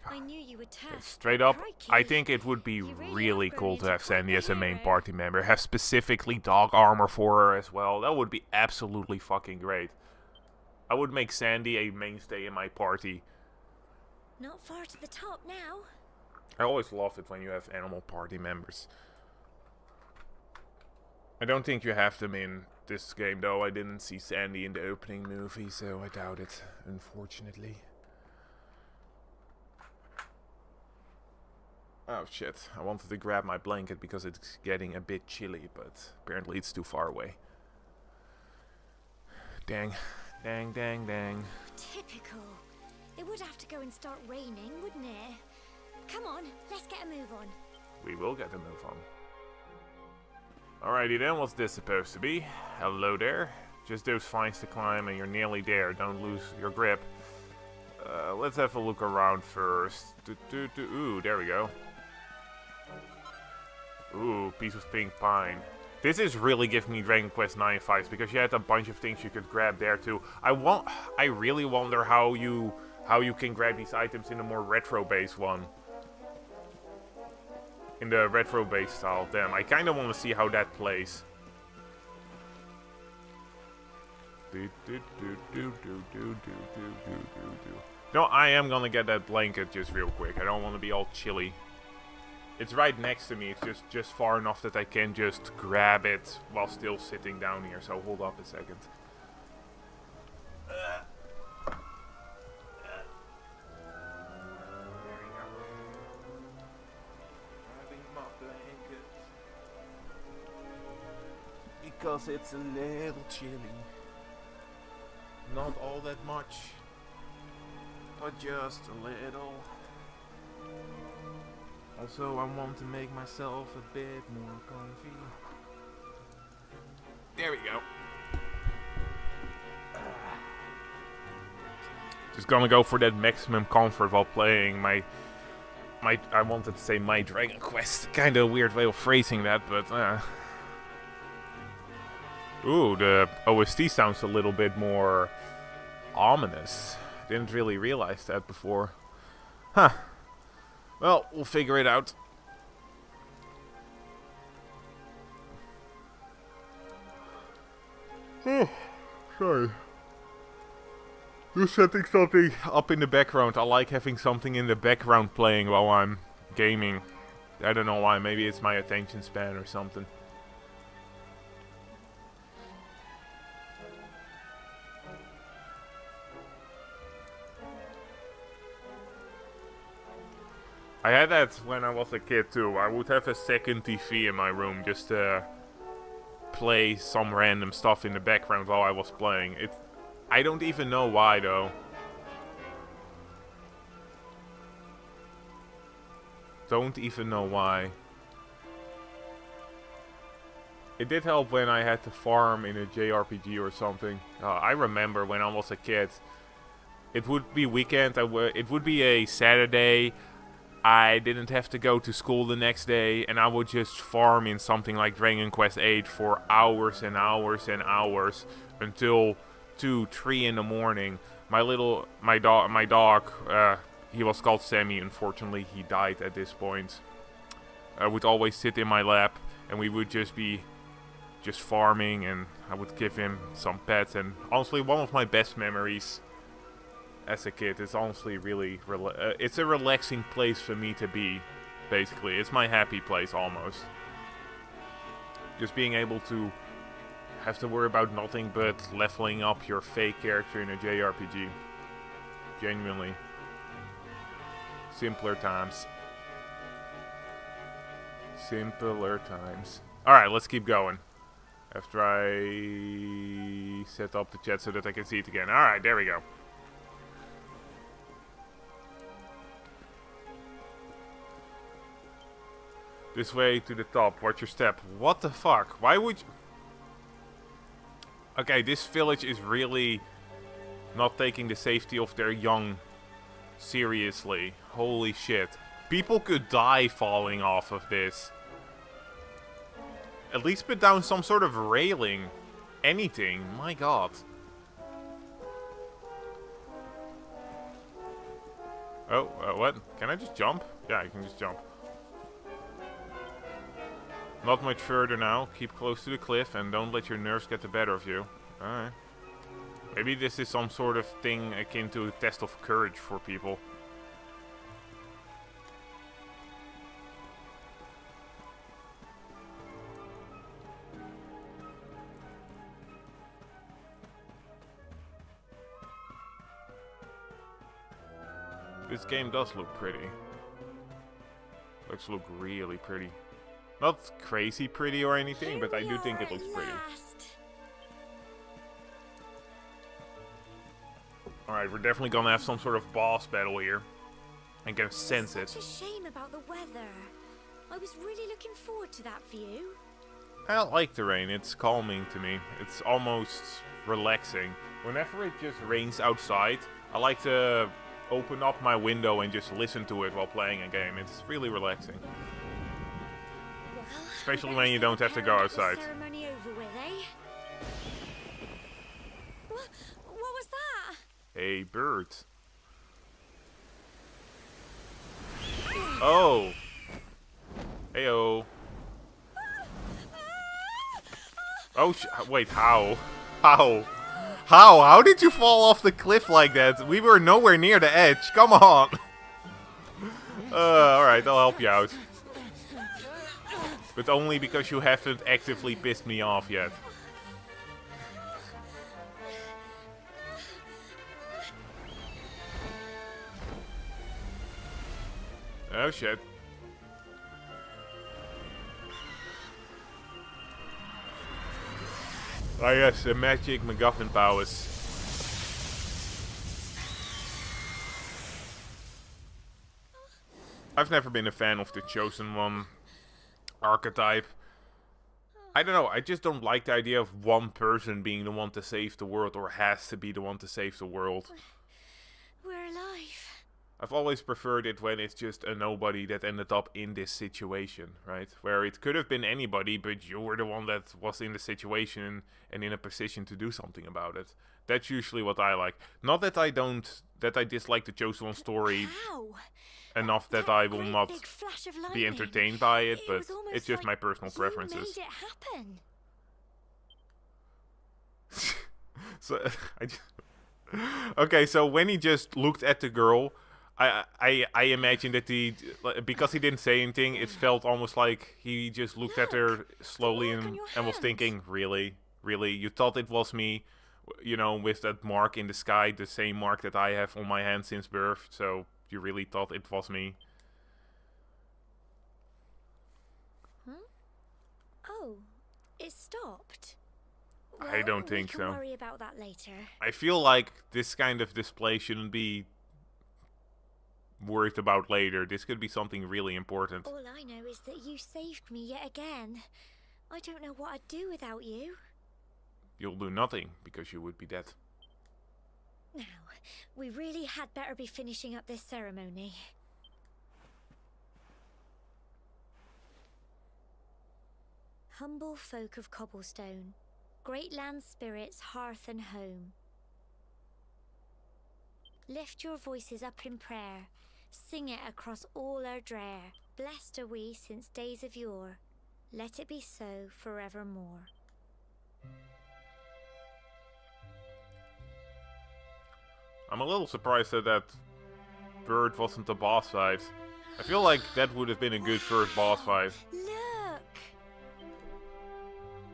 I knew you would Okay, tough. straight but up, crikey, I think it would be you really really have cool grown to into have quite Sandy the as a main hero. party member. Have specifically dog armor for her as well. That would be absolutely fucking great. I would make Sandy a mainstay in my party. Not far to the top now. I always love it when you have animal party members. I don't think you have them in this game, though. I didn't see Sandy in the opening movie, so I doubt it, unfortunately. Oh shit, I wanted to grab my blanket because it's getting a bit chilly, but apparently it's too far away. Dang, dang, dang, dang. Typical. It would have to go and start raining, wouldn't it? Come on, let's get a move on. We will get a move on. Alrighty then, what's this supposed to be? Hello there. Just those vines to climb and you're nearly there. Don't lose your grip. Let's have a look around first. Ooh, there we go. Ooh, piece of pink pine. This is really giving me Dragon Quest 9 vibes because you had a bunch of things you could grab there too. I really wonder how you can grab these items in a more retro-based one. In the retro-based style. Damn, I kind of want to see how that plays. No, I am gonna get that blanket just real quick. I don't want to be all chilly. It's right next to me. It's just far enough that I can just grab it while still sitting down here. So hold up a second. There we go. Grabbing my blanket. Because it's a little chilly. Not all that much. But just a little. Also, I want to make myself a bit more comfy. There we go. Just gonna go for that maximum comfort while playing my I wanted to say my Dragon Quest. Kind of a weird way of phrasing that, but Ooh, the OST sounds a little bit more ominous. Didn't really realize that before. Huh. Well, we'll figure it out. Oh, sorry. You're setting something up in the background. I like having something in the background playing while I'm gaming. I don't know why. Maybe it's my attention span or something. I had that when I was a kid too. I would have a second TV in my room just to play some random stuff in the background while I was playing. I don't even know why though. Don't even know why. It did help when I had to farm in a JRPG or something. I remember when I was a kid. It would be weekend. It would be a Saturday. I didn't have to go to school the next day, and I would just farm in something like Dragon Quest 8 for hours and hours and hours until 2, 3 in the morning. My dog, he was called Sammy. Unfortunately, he died at this point. I would always sit in my lap, and we would just be farming, and I would give him some pets. And honestly, one of my best memories as a kid, it's honestly really, it's a relaxing place for me to be, basically. It's my happy place, almost. Just being able to have to worry about nothing but leveling up your fake character in a JRPG. Genuinely. Simpler times. Simpler times. Alright, let's keep going. After I set up the chat so that I can see it again. Alright, there we go. This way to the top. Watch your step. What the fuck? Why would you... Okay, this village is really not taking the safety of their young seriously. Holy shit. People could die falling off of this. At least put down some sort of railing. Anything. My god. Oh, what? Can I just jump? Yeah, I can just jump. Not much further now. Keep close to the cliff and don't let your nerves get the better of you. Alright. Maybe this is some sort of thing akin to a test of courage for people. This game does look pretty. Looks look really pretty. Not crazy pretty or anything, but I do think it looks pretty. Alright, we're definitely gonna have some sort of boss battle here. I can sense it. Such a shame about the weather. I was really looking forward to that view. I like the rain, it's calming to me. It's almost relaxing. Whenever it just rains outside, I like to open up my window and just listen to it while playing a game. It's really relaxing. Well, Especially when you don't have to go outside. Ceremony over with, eh? What was that? A bird. Oh. Heyo. Oh, wait, how? How? How did you fall off the cliff like that? We were nowhere near the edge. Come on. Alright, I'll help you out. But only because you haven't actively pissed me off yet. Oh shit. Ah yes, the magic MacGuffin powers. I've never been a fan of the Chosen One archetype. I don't know, I just don't like the idea of one person being the one to save the world, or has to be the one to save the world. We're alive. I've always preferred it when it's just a nobody that ended up in this situation, right? Where it could have been anybody, but you were the one that was in the situation and in a position to do something about it. That's usually what I like. Not that I dislike the Chosen One story How? enough that I will great not big flash of be lightning. entertained by it, but was almost it's just like my personal preferences. You made it happen. So okay, so when he just looked at the girl, I imagine that because he didn't say anything, it felt almost like he just looked at her slowly mark on and your was hand. thinking, really, you thought it was me, you know, with that mark in the sky, the same mark that I have on my hand since birth. So you really thought it was me? Oh, it stopped. I don't think we so. can worry about that later. I feel like this kind of display shouldn't be worried about later. This could be something really important. All I know is that you saved me yet again. I don't know what I'd do without you. You'll do nothing because you would be dead. Now, we really had better be finishing up this ceremony. Humble folk of cobblestone, great land spirits, hearth and home. Lift your voices up in prayer, sing it across all our drear. Blessed are we since days of yore, let it be so forevermore. I'm a little surprised that that bird wasn't the boss fight. I feel like that would have been a good first boss fight. Look!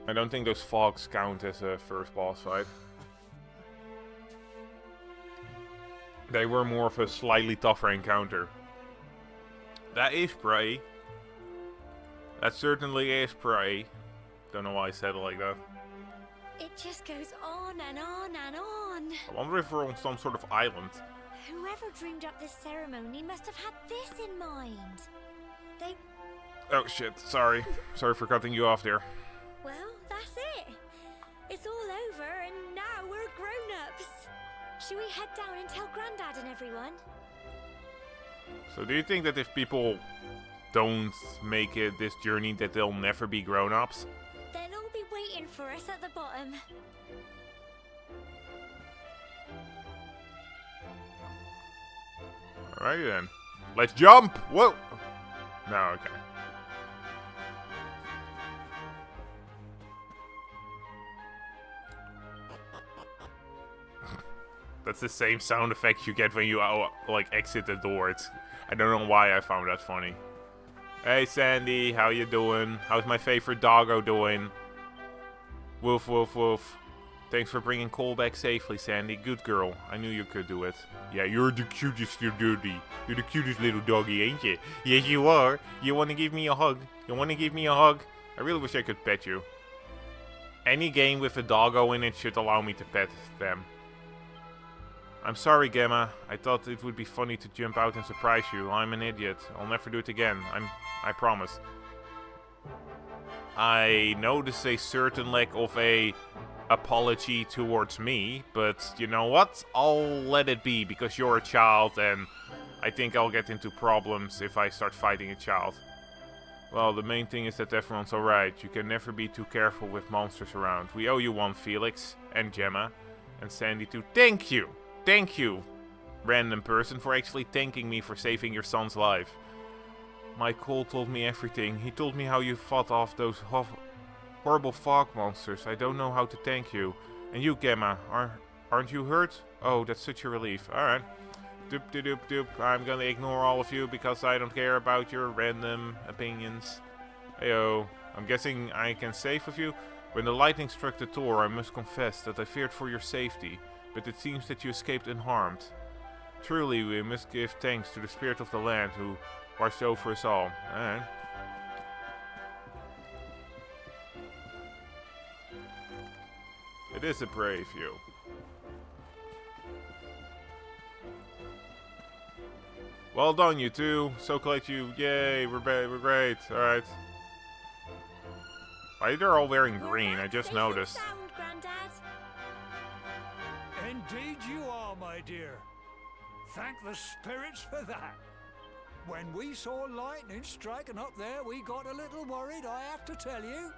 I don't think those fogs count as a first boss fight. They were more of a slightly tougher encounter. That is prey. That certainly is prey. Don't know why I said it like that. It just goes on and on and on. I wonder if we're on some sort of island. Whoever dreamed up this ceremony must have had this in mind. They... Oh shit, sorry. Sorry for cutting you off there. Well, that's it. It's all over and now we're grown-ups. Should we head down and tell Grandad and everyone? So do you think that if people don't make it this journey that they'll never be grown-ups? They'll all be waiting for us at the bottom. Alrighty then. Let's jump! Whoa! No, okay. That's the same sound effect you get when you like exit the door. I don't know why I found that funny. Hey Sandy, how you doing? How's my favorite doggo doing? Woof woof woof. Thanks for bringing Cole back safely, Sandy. Good girl. I knew you could do it. Yeah, you're the cutest little doggy. You're the cutest little doggy, ain't you? Yes, you are. You want to give me a hug? You want to give me a hug? I really wish I could pet you. Any game with a doggo in it should allow me to pet them. I'm sorry, Gemma. I thought it would be funny to jump out and surprise you. I'm an idiot. I'll never do it again. I promise. I notice a certain lack of a apology towards me, but you know what? I'll let it be because you're a child and I think I'll get into problems if I start fighting a child. Well, the main thing is that everyone's alright. You can never be too careful with monsters around. We owe you one, Felix. And Gemma. And Sandy too. Thank you! Thank you, random person, for actually thanking me for saving your son's life. My Cole told me everything. He told me how you fought off those horrible fog monsters. I don't know how to thank you. And you, Gemma, aren't you hurt? Oh, that's such a relief. Alright. Doop doop doop doop. I'm gonna ignore all of you because I don't care about your random opinions. Heyo. I'm guessing I can save with you? When the lightning struck the tower, I must confess that I feared for your safety, but it seems that you escaped unharmed. Truly, we must give thanks to the spirit of the land who watched over us all. Alright. It is a brave you. Well done, you two. So glad you. Yay, we're great. Alright. Why they're all wearing green? I just noticed. Sound, Grandad. Indeed you are, my dear. Thank the spirits for that. When we saw lightning striking up there, we got a little worried, I have to tell you.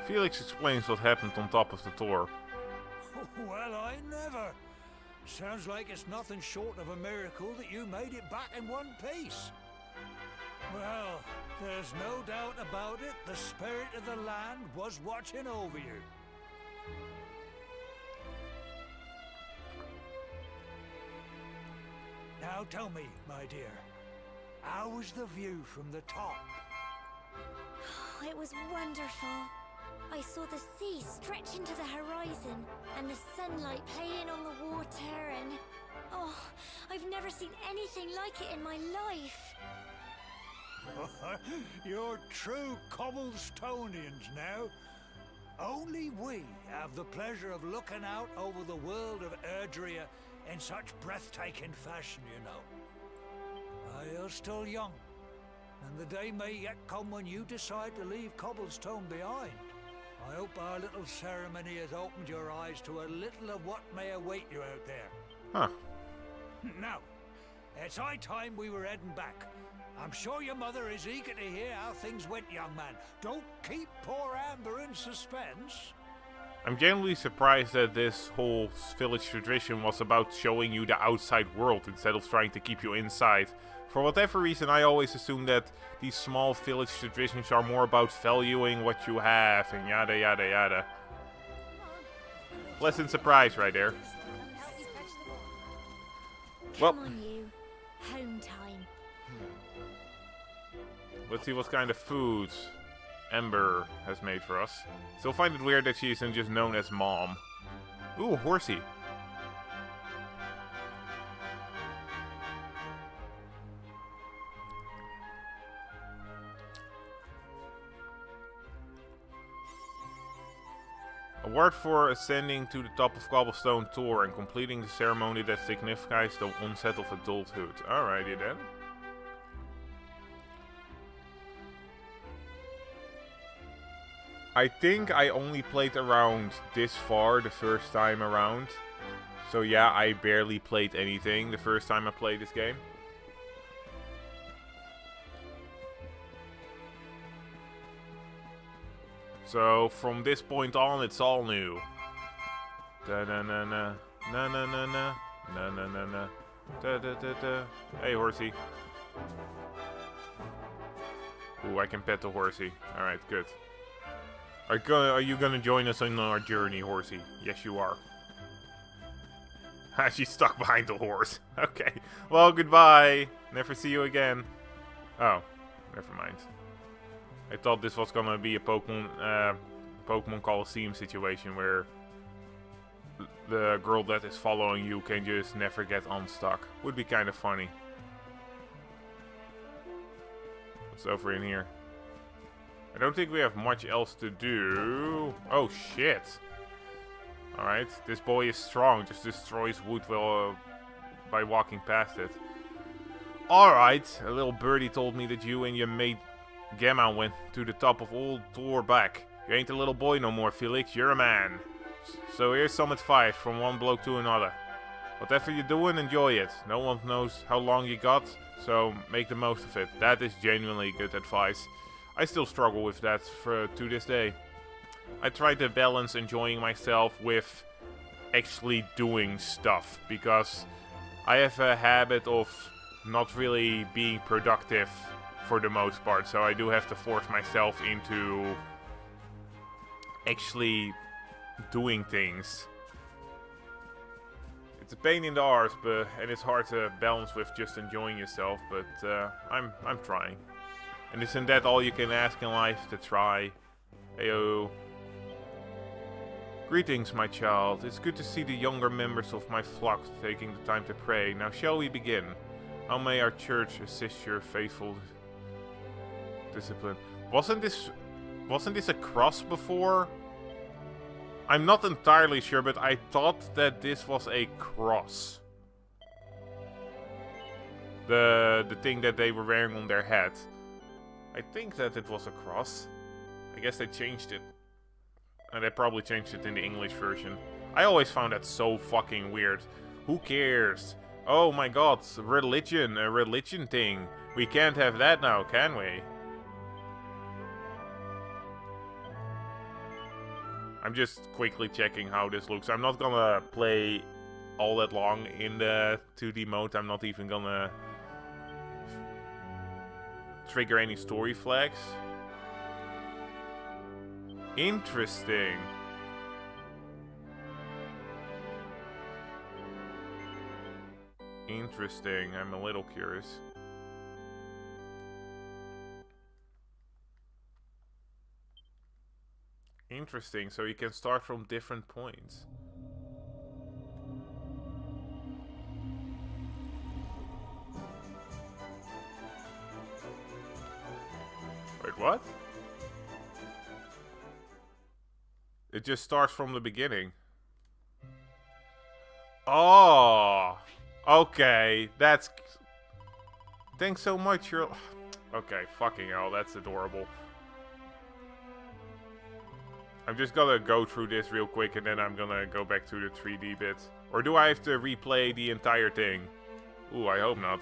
Felix explains what happened on top of the tower. Well, I never. Sounds like it's nothing short of a miracle that you made it back in one piece. Well, there's no doubt about it, the spirit of the land was watching over you. Now tell me, my dear, how was the view from the top? It was wonderful. I saw the sea stretch into the horizon and the sunlight playing on the water and... Oh, I've never seen anything like it in my life. You're true Cobblestonians now. Only we have the pleasure of looking out over the world of Erdrea in such breathtaking fashion, you know. You're still young, and the day may yet come when you decide to leave Cobblestone behind. I hope our little ceremony has opened your eyes to a little of what may await you out there. Huh. Now, it's high time we were heading back. I'm sure your mother is eager to hear how things went, young man. Don't keep poor Amber in suspense. I'm genuinely surprised that this whole village tradition was about showing you the outside world instead of trying to keep you inside. For whatever reason, I always assume that these small village traditions are more about valuing what you have and yada yada yada. Pleasant surprise right there. Well, Come on, you. Home time. let's see what kind of foods Ember has made for us. Still find it weird that she isn't just known as Mom. Ooh, horsey. Award for ascending to the top of Cobblestone Tower and completing the ceremony that signifies the onset of adulthood. Alrighty then. I think I only played around this far the first time around. So yeah, I barely played anything the first time I played this game. So from this point on, it's all new. Da na na na na na na na na na na na da da da da. Hey horsey. Ooh, I can pet the horsey. All right, good. Are you gonna join us on our journey, horsey? Yes, you are. She's stuck behind the horse. Okay. Well, goodbye. Never see you again. Oh, never mind. I thought this was gonna be a Pokemon Coliseum situation where the girl that is following you can just never get unstuck. Would be kind of funny. What's over in here? I don't think we have much else to do. Oh shit. Alright, this boy is strong, just destroys wood by walking past it. Alright, a little birdie told me that you and your mate Gemma went to the top of Old Tor back. You ain't a little boy no more, Felix, you're a man. So here's some advice from one bloke to another. Whatever you're doing, enjoy it. No one knows how long you got, so make the most of it. That is genuinely good advice. I still struggle with that to this day. I try to balance enjoying myself with actually doing stuff, because I have a habit of not really being productive for the most part, so I do have to force myself into actually doing things. It's a pain in the arse, and it's hard to balance with just enjoying yourself, but I'm trying. And isn't that all you can ask in life, to try? Heyo. Greetings, my child. It's good to see the younger members of my flock taking the time to pray. Now shall we begin? How may our church assist your faithful discipline? Wasn't this a cross before? I'm not entirely sure, but I thought that this was a cross. The thing that they were wearing on their head. I think that it was a cross. I guess they changed it. And they probably changed it in the English version. I always found that so fucking weird. Who cares? Oh my god, religion, a religion thing. We can't have that now, can we? I'm just quickly checking how this looks. I'm not gonna play all that long in the 2D mode. I'm not even gonna trigger any story flags. Interesting. Interesting. I'm a little curious. Interesting. So you can start from different points. Wait, what? It just starts from the beginning. Oh, okay. That's... Thanks so much. You're... Okay, fucking hell. That's adorable. I'm just gonna go through this real quick and then I'm gonna go back to the 3D bit. Or do I have to replay the entire thing? Ooh, I hope not.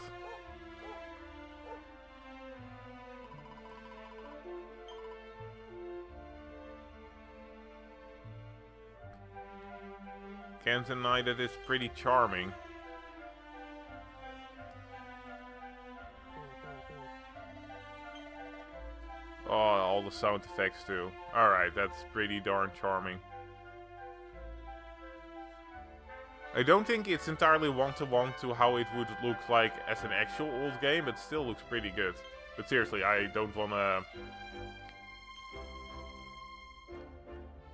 Can't deny that it's pretty charming. Oh, all the sound effects too. Alright, that's pretty darn charming. I don't think it's entirely one-to-one to how it would look like as an actual old game, but still looks pretty good. But seriously, I don't wanna...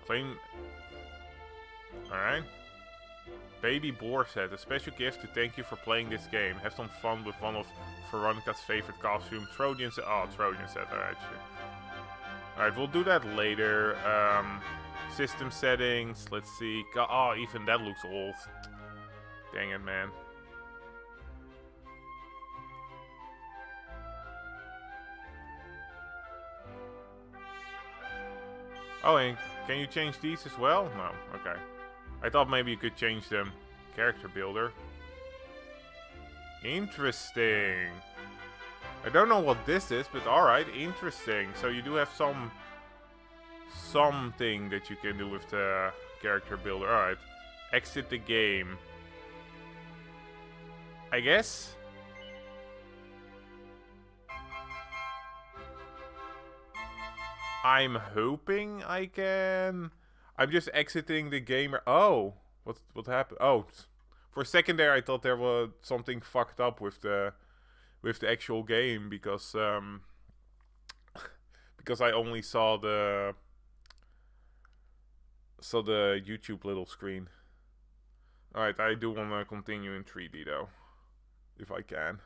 claim... Alright. Baby Boar said, a special gift to thank you for playing this game. Have some fun with one of Veronica's favorite costumes, Trojan set. Oh, Trojan set. Alright, sure. Alright, we'll do that later. System settings. Let's see. Oh, even that looks old. Dang it, man. Oh, and can you change these as well? No. Okay. I thought maybe you could change them. Character builder. Interesting. I don't know what this is, but alright, interesting. So you do have something that you can do with the character builder. Alright. Exit the game. I guess? I'm hoping I can... I'm just exiting the game. Oh, what happened? Oh, for a second there, I thought there was something fucked up with the actual game because because I only saw the YouTube little screen. All right, I do want to continue in 3D though, if I can.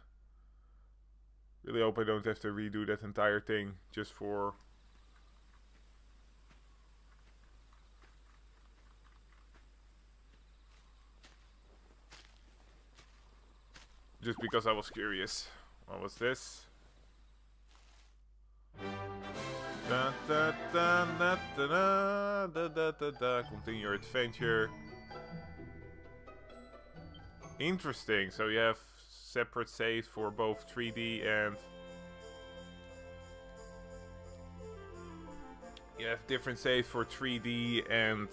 Really hope I don't have to redo that entire thing just for. Just because I was curious. What was this? Da, da, da, da, da, da, da, da, da. Continue your adventure. Interesting. So you have separate saves for both 3D and... You have different saves for 3D and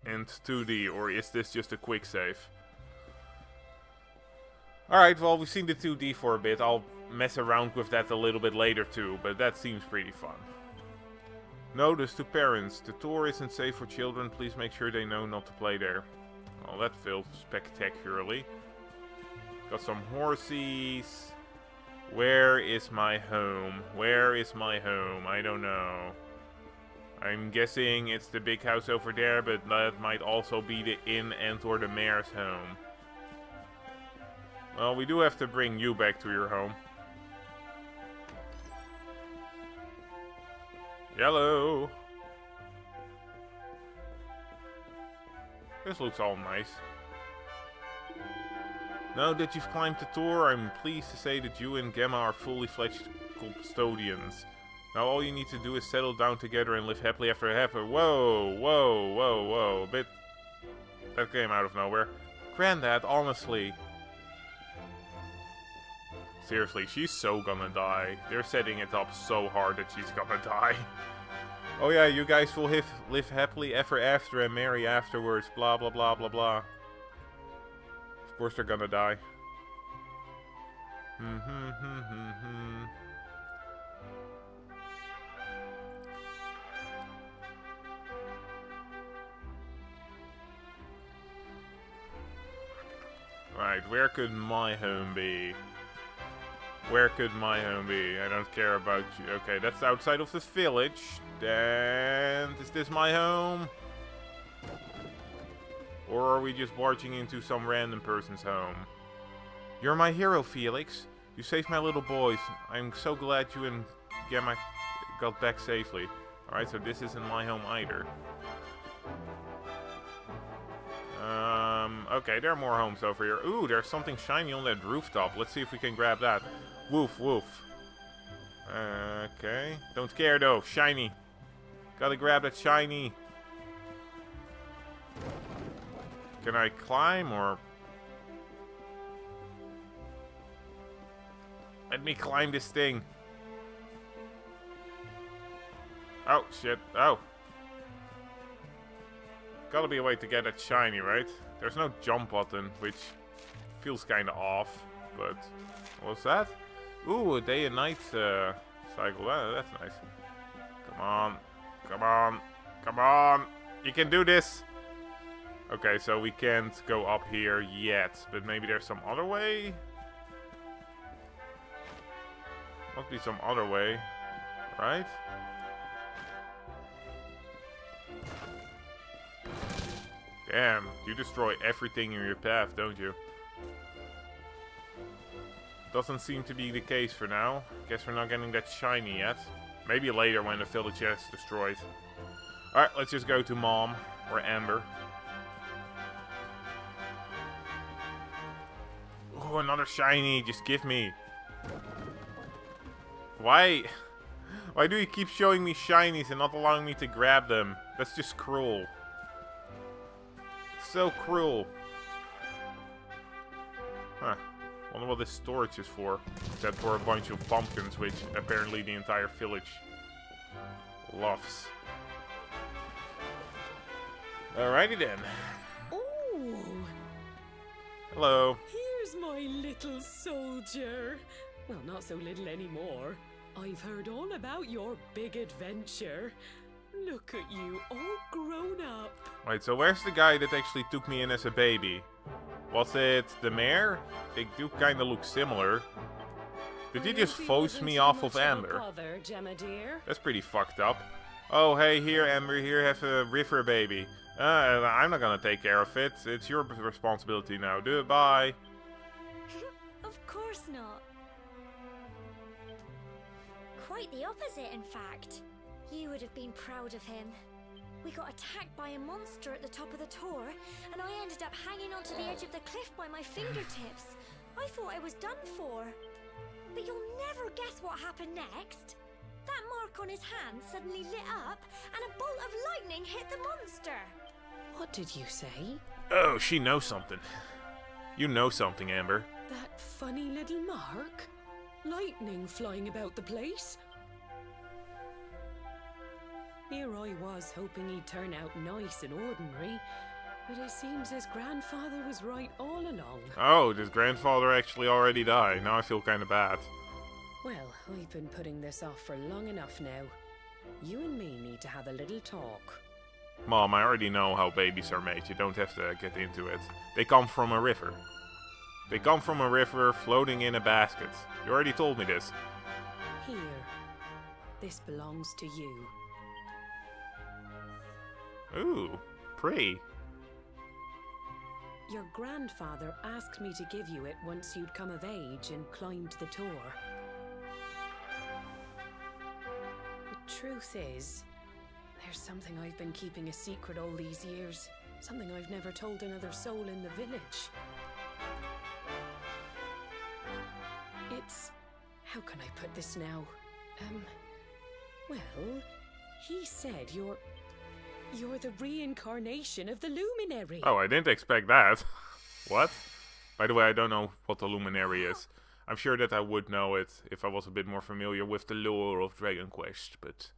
2D, or is this just a quick save? Alright, well, we've seen the 2D for a bit. I'll mess around with that a little bit later too, but that seems pretty fun. Notice to parents, the tour isn't safe for children. Please make sure they know not to play there. Well, that failed spectacularly. Got some horsies. Where is my home? Where is my home? I don't know. I'm guessing it's the big house over there, but that might also be the inn and or the mayor's home. Well, we do have to bring you back to your home. Yellow. This looks all nice. Now that you've climbed the tour, I'm pleased to say that you and Gemma are fully fledged custodians. Now all you need to do is settle down together and live happily ever. Whoa, whoa, whoa, whoa. That came out of nowhere. Granddad, honestly. Seriously, she's so gonna die. They're setting it up so hard that she's gonna die. Oh yeah, you guys will live happily ever after and marry afterwards. Blah, blah, blah, blah, blah. Of course they're gonna die. Right, where could my home be? Where could my home be? I don't care about you. Okay, that's outside of this village. And is this my home? Or are we just barging into some random person's home? You're my hero, Felix. You saved my little boys. I'm so glad you and Gemma got back safely. Alright, so this isn't my home either. Okay, there are more homes over here. Ooh, there's something shiny on that rooftop. Let's see if we can grab that. Woof, woof. Okay. Don't care though. Shiny. Gotta grab that shiny. Can I climb or... Let me climb this thing. Oh, shit. Oh. Gotta be a way to get that shiny, right? There's no jump button, which feels kinda off. But, what's that? Ooh, a day and night cycle. That's nice. Come on. Come on. Come on. You can do this. Okay, so we can't go up here yet. But maybe there's some other way? Must be some other way. Right? Damn, you destroy everything in your path, don't you? Doesn't seem to be the case for now. Guess we're not getting that shiny yet. Maybe later when the village is destroyed. Alright, let's just go to Mom or Amber. Oh, another shiny. Just give me. Why do you keep showing me shinies and not allowing me to grab them? That's just cruel. So cruel. Huh. Wonder what this storage is for. Except for a bunch of pumpkins, which apparently the entire village loves. Alrighty then. Oh, Hello. here's my little soldier. Well, not so little anymore. I've heard all about your big adventure. Look at you, all grown up. Wait, so where's the guy that actually took me in as a baby? Was it the mayor? They do kind of look similar. Did he just force me off of Amber? Bother, Gemma dear. That's pretty fucked up. Oh, hey, here, Amber, here, have a river baby. I'm not gonna take care of it. It's your responsibility now. Do it, bye. Of course not. Quite the opposite, in fact. You would have been proud of him. We got attacked by a monster at the top of the tour, and I ended up hanging onto the edge of the cliff by my fingertips. I thought I was done for. But you'll never guess what happened next. That mark on his hand suddenly lit up, and a bolt of lightning hit the monster. What did you say? Oh, she knows something. You know something, Amber. That funny little mark? Lightning flying about the place? Here I was hoping he'd turn out nice and ordinary, but it seems his grandfather was right all along. Oh, did grandfather actually already die? Now I feel kind of bad. Well, I've been putting this off for long enough now. You and me need to have a little talk. Mom, I already know how babies are made. You don't have to get into it. They come from a river. They come from a river floating in a basket. You already told me this. Here. This belongs to you. Ooh, pretty. Your grandfather asked me to give you it once you'd come of age and climbed the Tor. The truth is, there's something I've been keeping a secret all these years. Something I've never told another soul in the village. It's... how can I put this now? Well, he said you're the reincarnation of the Luminary. Oh, I didn't expect that. What? By the way, I don't know what the Luminary is. I'm sure that I would know it if I was a bit more familiar with the lore of Dragon Quest, but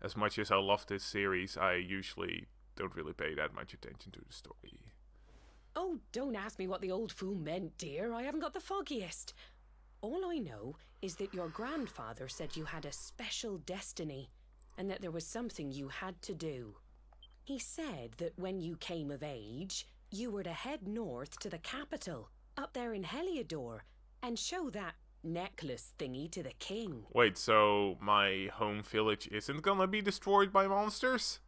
as much as I love this series, I usually don't really pay that much attention to the story. Oh, don't ask me what the old fool meant, dear. I haven't got the foggiest. All I know is that your grandfather said you had a special destiny, and that there was something you had to do. He said that when you came of age, you were to head north to the capital, up there in Heliodor, and show that necklace thingy to the king. Wait, so my home village isn't gonna be destroyed by monsters?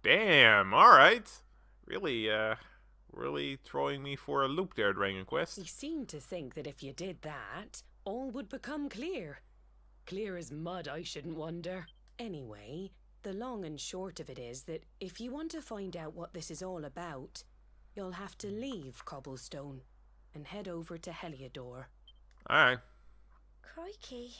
Damn, alright. Really throwing me for a loop there, Dragon Quest. He seemed to think that if you did that, all would become clear. Clear as mud, I shouldn't wonder. Anyway, the long and short of it is that if you want to find out what this is all about, you'll have to leave Cobblestone and head over to Heliodor. Alright. Crikey.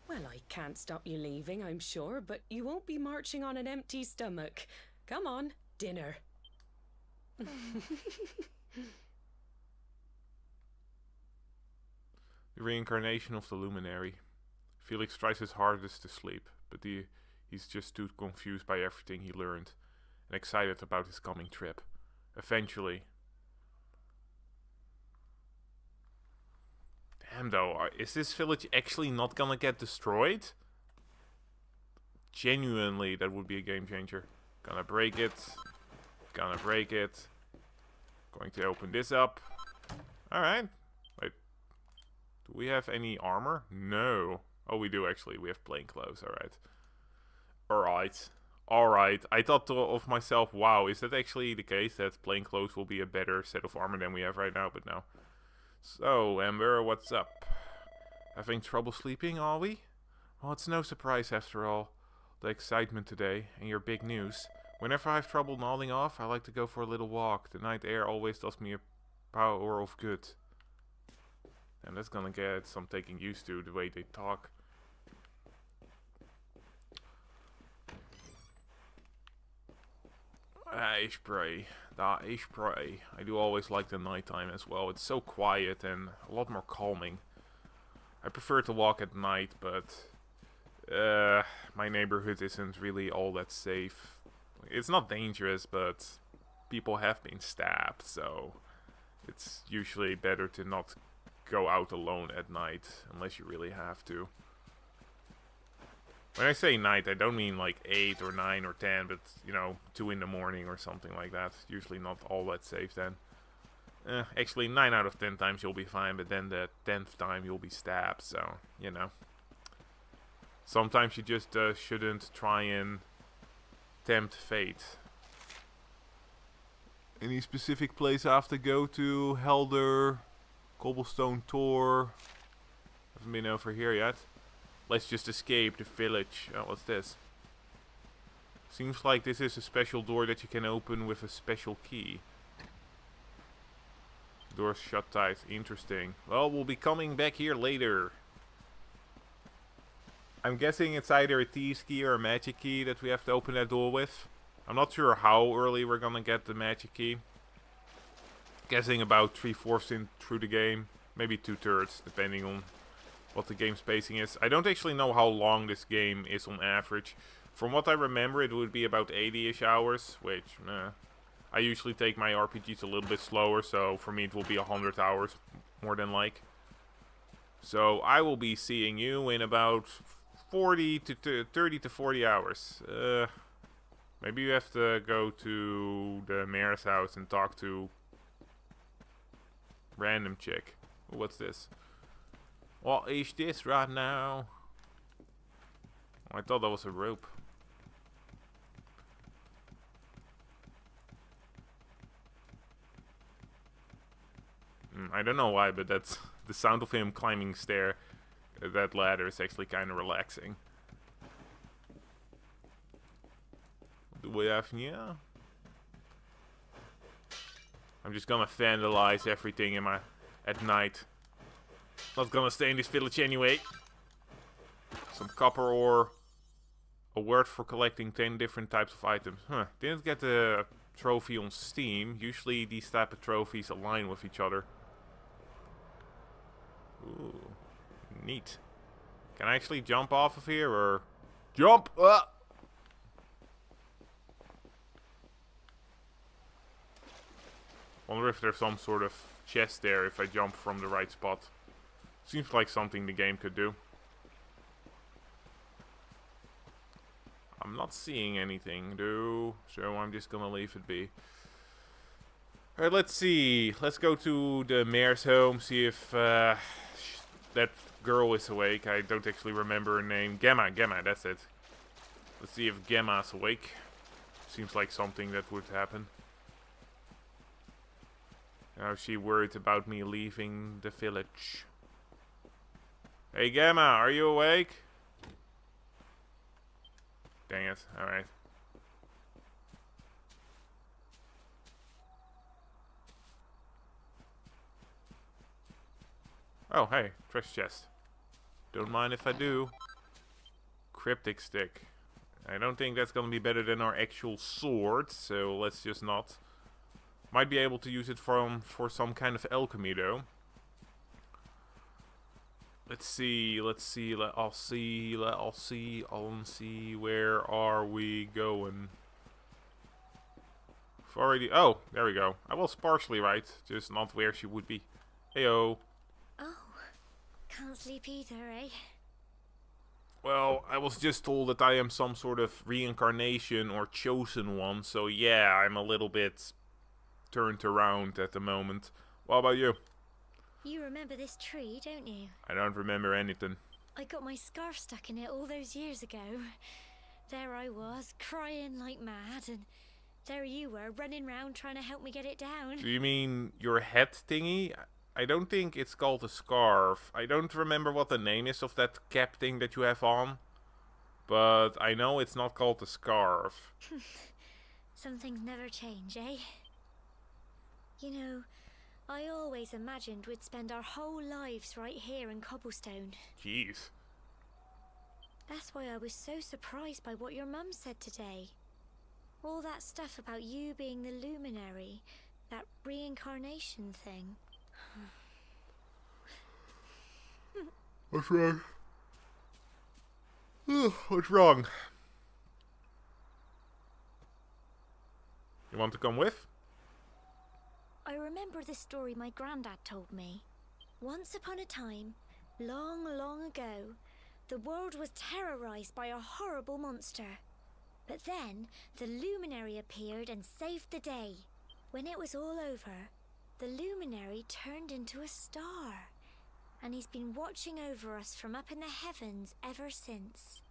Well, I can't stop you leaving, I'm sure, but you won't be marching on an empty stomach. Come on, dinner. The reincarnation of the Luminary. Felix tries his hardest to sleep, but he's just too confused by everything he learned and excited about his coming trip. Eventually. Damn though, is this village actually not gonna get destroyed? Genuinely, that would be a game changer. Gonna break it. Gonna break it. Going to open this up. Alright. Wait. Do we have any armor? No. Oh, we do actually. We have plain clothes. Alright. Alright. Alright. I thought of myself, wow, is that actually the case that plain clothes will be a better set of armor than we have right now? But no. So, Amber, what's up? Having trouble sleeping, are we? Well, it's no surprise after all. The excitement today and your big news. Whenever I have trouble nodding off, I like to go for a little walk. The night air always does me a power of good. And that's gonna get some taking used to, the way they talk. Is pray. That is pray. I do always like the nighttime as well. It's so quiet and a lot more calming. I prefer to walk at night, but my neighborhood isn't really all that safe. It's not dangerous, but people have been stabbed, so it's usually better to not go out alone at night unless you really have to. When I say night, I don't mean like 8 or 9 or 10, but, you know, 2 in the morning or something like that. Usually not all that safe then. Actually, 9 out of 10 times you'll be fine, but then the 10th time you'll be stabbed, so, you know. Sometimes you just shouldn't try and tempt fate. Any specific place I have to go to? Helder, Cobblestone Tor. Haven't been over here yet. Let's just escape the village. Oh, what's this? Seems like this is a special door that you can open with a special key. Door's shut tight. Interesting. Well, we'll be coming back here later. I'm guessing it's either a T-key or a magic key that we have to open that door with. I'm not sure how early we're gonna get the magic key. Guessing about 3/4 in through the game. Maybe 2/3, depending on what the game spacing is. I don't actually know how long this game is on average. From what I remember, it would be about 80-ish hours, which, I usually take my RPGs a little bit slower, so for me it will be 100 hours, more than like. So I will be seeing you in about 30 to 40 hours. Maybe you have to go to the mayor's house and talk to random chick. What's this? What is this right now? Oh, I thought that was a rope. I don't know why, but that's the sound of him climbing that ladder is actually kind of relaxing. What do we have here? I'm just gonna vandalize everything at night. Not gonna stay in this village anyway. Some copper ore. A word for collecting 10 different types of items. Huh. Didn't get the trophy on Steam. Usually these type of trophies align with each other. Ooh. Neat. Can I actually jump off of here or... Jump! Wonder if there's some sort of chest there if I jump from the right spot. Seems like something the game could do. I'm not seeing anything, though, so I'm just gonna leave it be. Alright, let's see. Let's go to the mayor's home, see if that girl is awake. I don't actually remember her name. Gemma, that's it. Let's see if Gemma's awake. Seems like something that would happen. Now she worried about me leaving the village. Hey Gemma, are you awake? Dang it, alright. Oh, hey, treasure chest. Don't mind if I do. Cryptic stick. I don't think that's gonna be better than our actual sword, so let's just not. Might be able to use it for some kind of alchemy though. Let's see, I'll see, where are we going? Oh, there we go. I was partially right, just not where she would be. Heyo. Oh, can't sleep either, eh? Well, I was just told that I am some sort of reincarnation or chosen one, so yeah, I'm a little bit turned around at the moment. What about you? You remember this tree, don't you? I don't remember anything. I got my scarf stuck in it all those years ago. There I was, crying like mad, and there you were, running round trying to help me get it down. Do you mean your head thingy? I don't think it's called a scarf. I don't remember what the name is of that cap thing that you have on. But I know it's not called a scarf. Some things never change, eh? You know, I always imagined we'd spend our whole lives right here in Cobblestone. Jeez. That's why I was so surprised by what your mum said today. All that stuff about you being the luminary, that reincarnation thing. What's wrong? What's wrong? You want to come with? I remember the story my granddad told me. Once upon a time, long, long ago, the world was terrorized by a horrible monster. But then, the luminary appeared and saved the day. When it was all over, the luminary turned into a star. And he's been watching over us from up in the heavens ever since.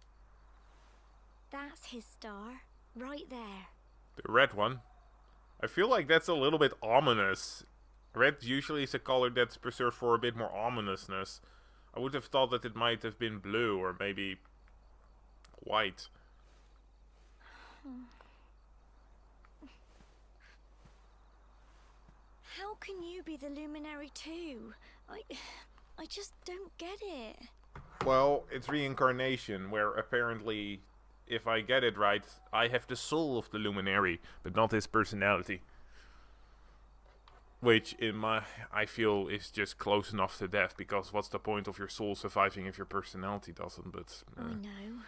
That's his star, right there. The red one? I feel like that's a little bit ominous. Red usually is a color that's preserved for a bit more ominousness. I would have thought that it might have been blue or maybe white. How can you be the luminary too? I just don't get it. Well, it's reincarnation, where apparently, if I get it right, I have the soul of the luminary, but not his personality. Which, I feel is just close enough to death, because what's the point of your soul surviving if your personality doesn't, but... I know.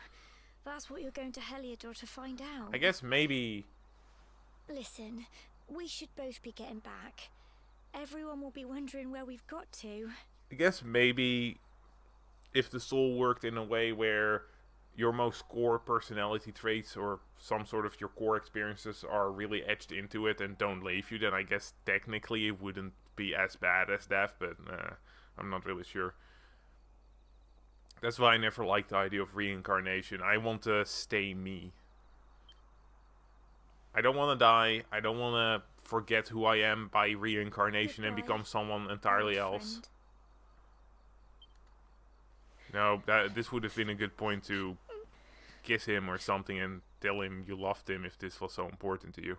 That's what you're going to Heliodor to find out. I guess maybe... Listen, we should both be getting back. Everyone will be wondering where we've got to. I guess maybe if the soul worked in a way where your most core personality traits or some sort of your core experiences are really etched into it and don't leave you, then I guess technically it wouldn't be as bad as death, but I'm not really sure. That's why I never liked the idea of reincarnation. I want to stay me. I don't want to die. I don't want to forget who I am by reincarnation and become someone entirely else. No, this would have been a good point to kiss him or something and tell him you loved him if this was so important to you.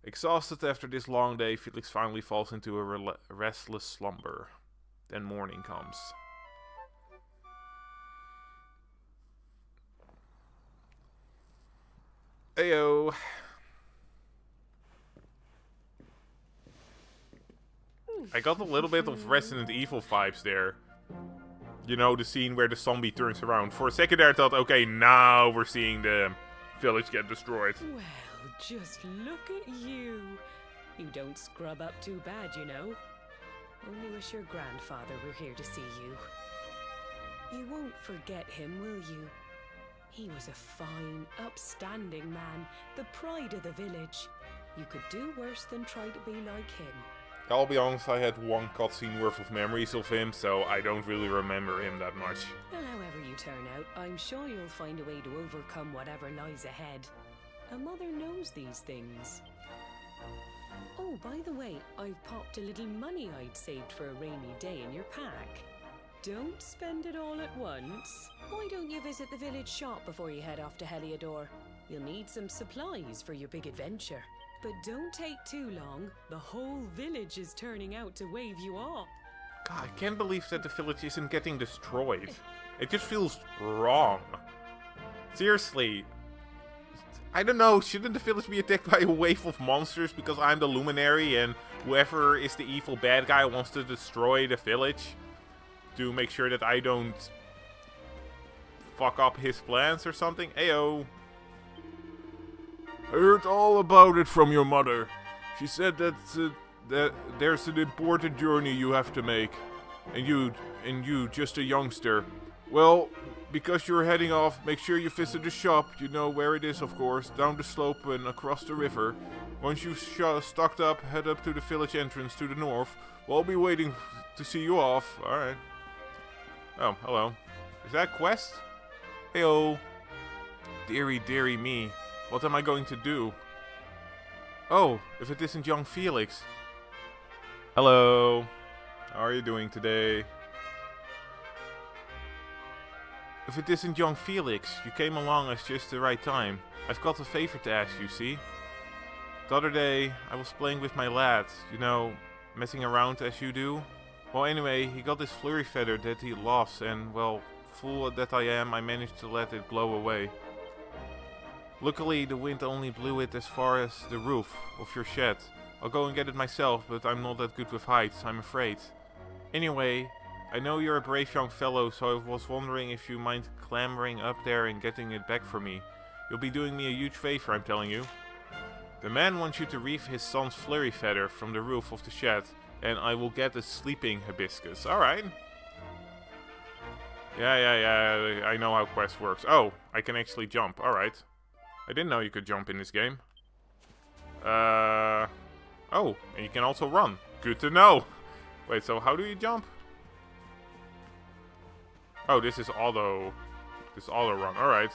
Exhausted after this long day, Felix finally falls into a restless slumber. Then morning comes. Heyo. I got a little bit of Resident Evil vibes there. You know, the scene where the zombie turns around. For a second there I thought, okay, now we're seeing the village get destroyed. Well, just look at you. You don't scrub up too bad, you know. Only wish your grandfather were here to see you. You won't forget him, will you? He was a fine, upstanding man, the pride of the village. You could do worse than try to be like him. I'll be honest, I had one cutscene worth of memories of him, so I don't really remember him that much. Well, however you turn out, I'm sure you'll find a way to overcome whatever lies ahead. A mother knows these things. Oh, by the way, I've popped a little money I'd saved for a rainy day in your pack. Don't spend it all at once. Why don't you visit the village shop before you head off to Heliodor? You'll need some supplies for your big adventure. But don't take too long. The whole village is turning out to wave you off. God, I can't believe that the village isn't getting destroyed. It just feels wrong. Seriously. I don't know, shouldn't the village be attacked by a wave of monsters because I'm the luminary and whoever is the evil bad guy wants to destroy the village to make sure that I don't fuck up his plans or something? Ayo. I heard all about it from your mother. She said that there's an important journey you have to make. And you, just a youngster. Well, because you're heading off, make sure you visit the shop. You know where it is, of course. Down the slope and across the river. Once you've stocked up, head up to the village entrance to the north. We'll be waiting to see you off. Alright. Oh, hello. Is that a quest? Heyo. Dearie me. What am I going to do? Oh, if it isn't young Felix. Hello. How are you doing today? If it isn't young Felix, you came along at just the right time. I've got a favor to ask you, see? The other day, I was playing with my lad, you know, messing around as you do. Well, anyway, he got this flurry feather that he lost and, well, fool that I am, I managed to let it blow away. Luckily, the wind only blew it as far as the roof of your shed. I'll go and get it myself, but I'm not that good with heights, I'm afraid. Anyway, I know you're a brave young fellow, so I was wondering if you mind clambering up there and getting it back for me. You'll be doing me a huge favor, I'm telling you. The man wants you to reef his son's flurry feather from the roof of the shed, and I will get a sleeping hibiscus. Alright. Yeah, I know how quest works. Oh, I can actually jump, alright. I didn't know you could jump in this game. Oh, and you can also run. Good to know. Wait, so how do you jump? Oh, this is auto. This auto run. Alright.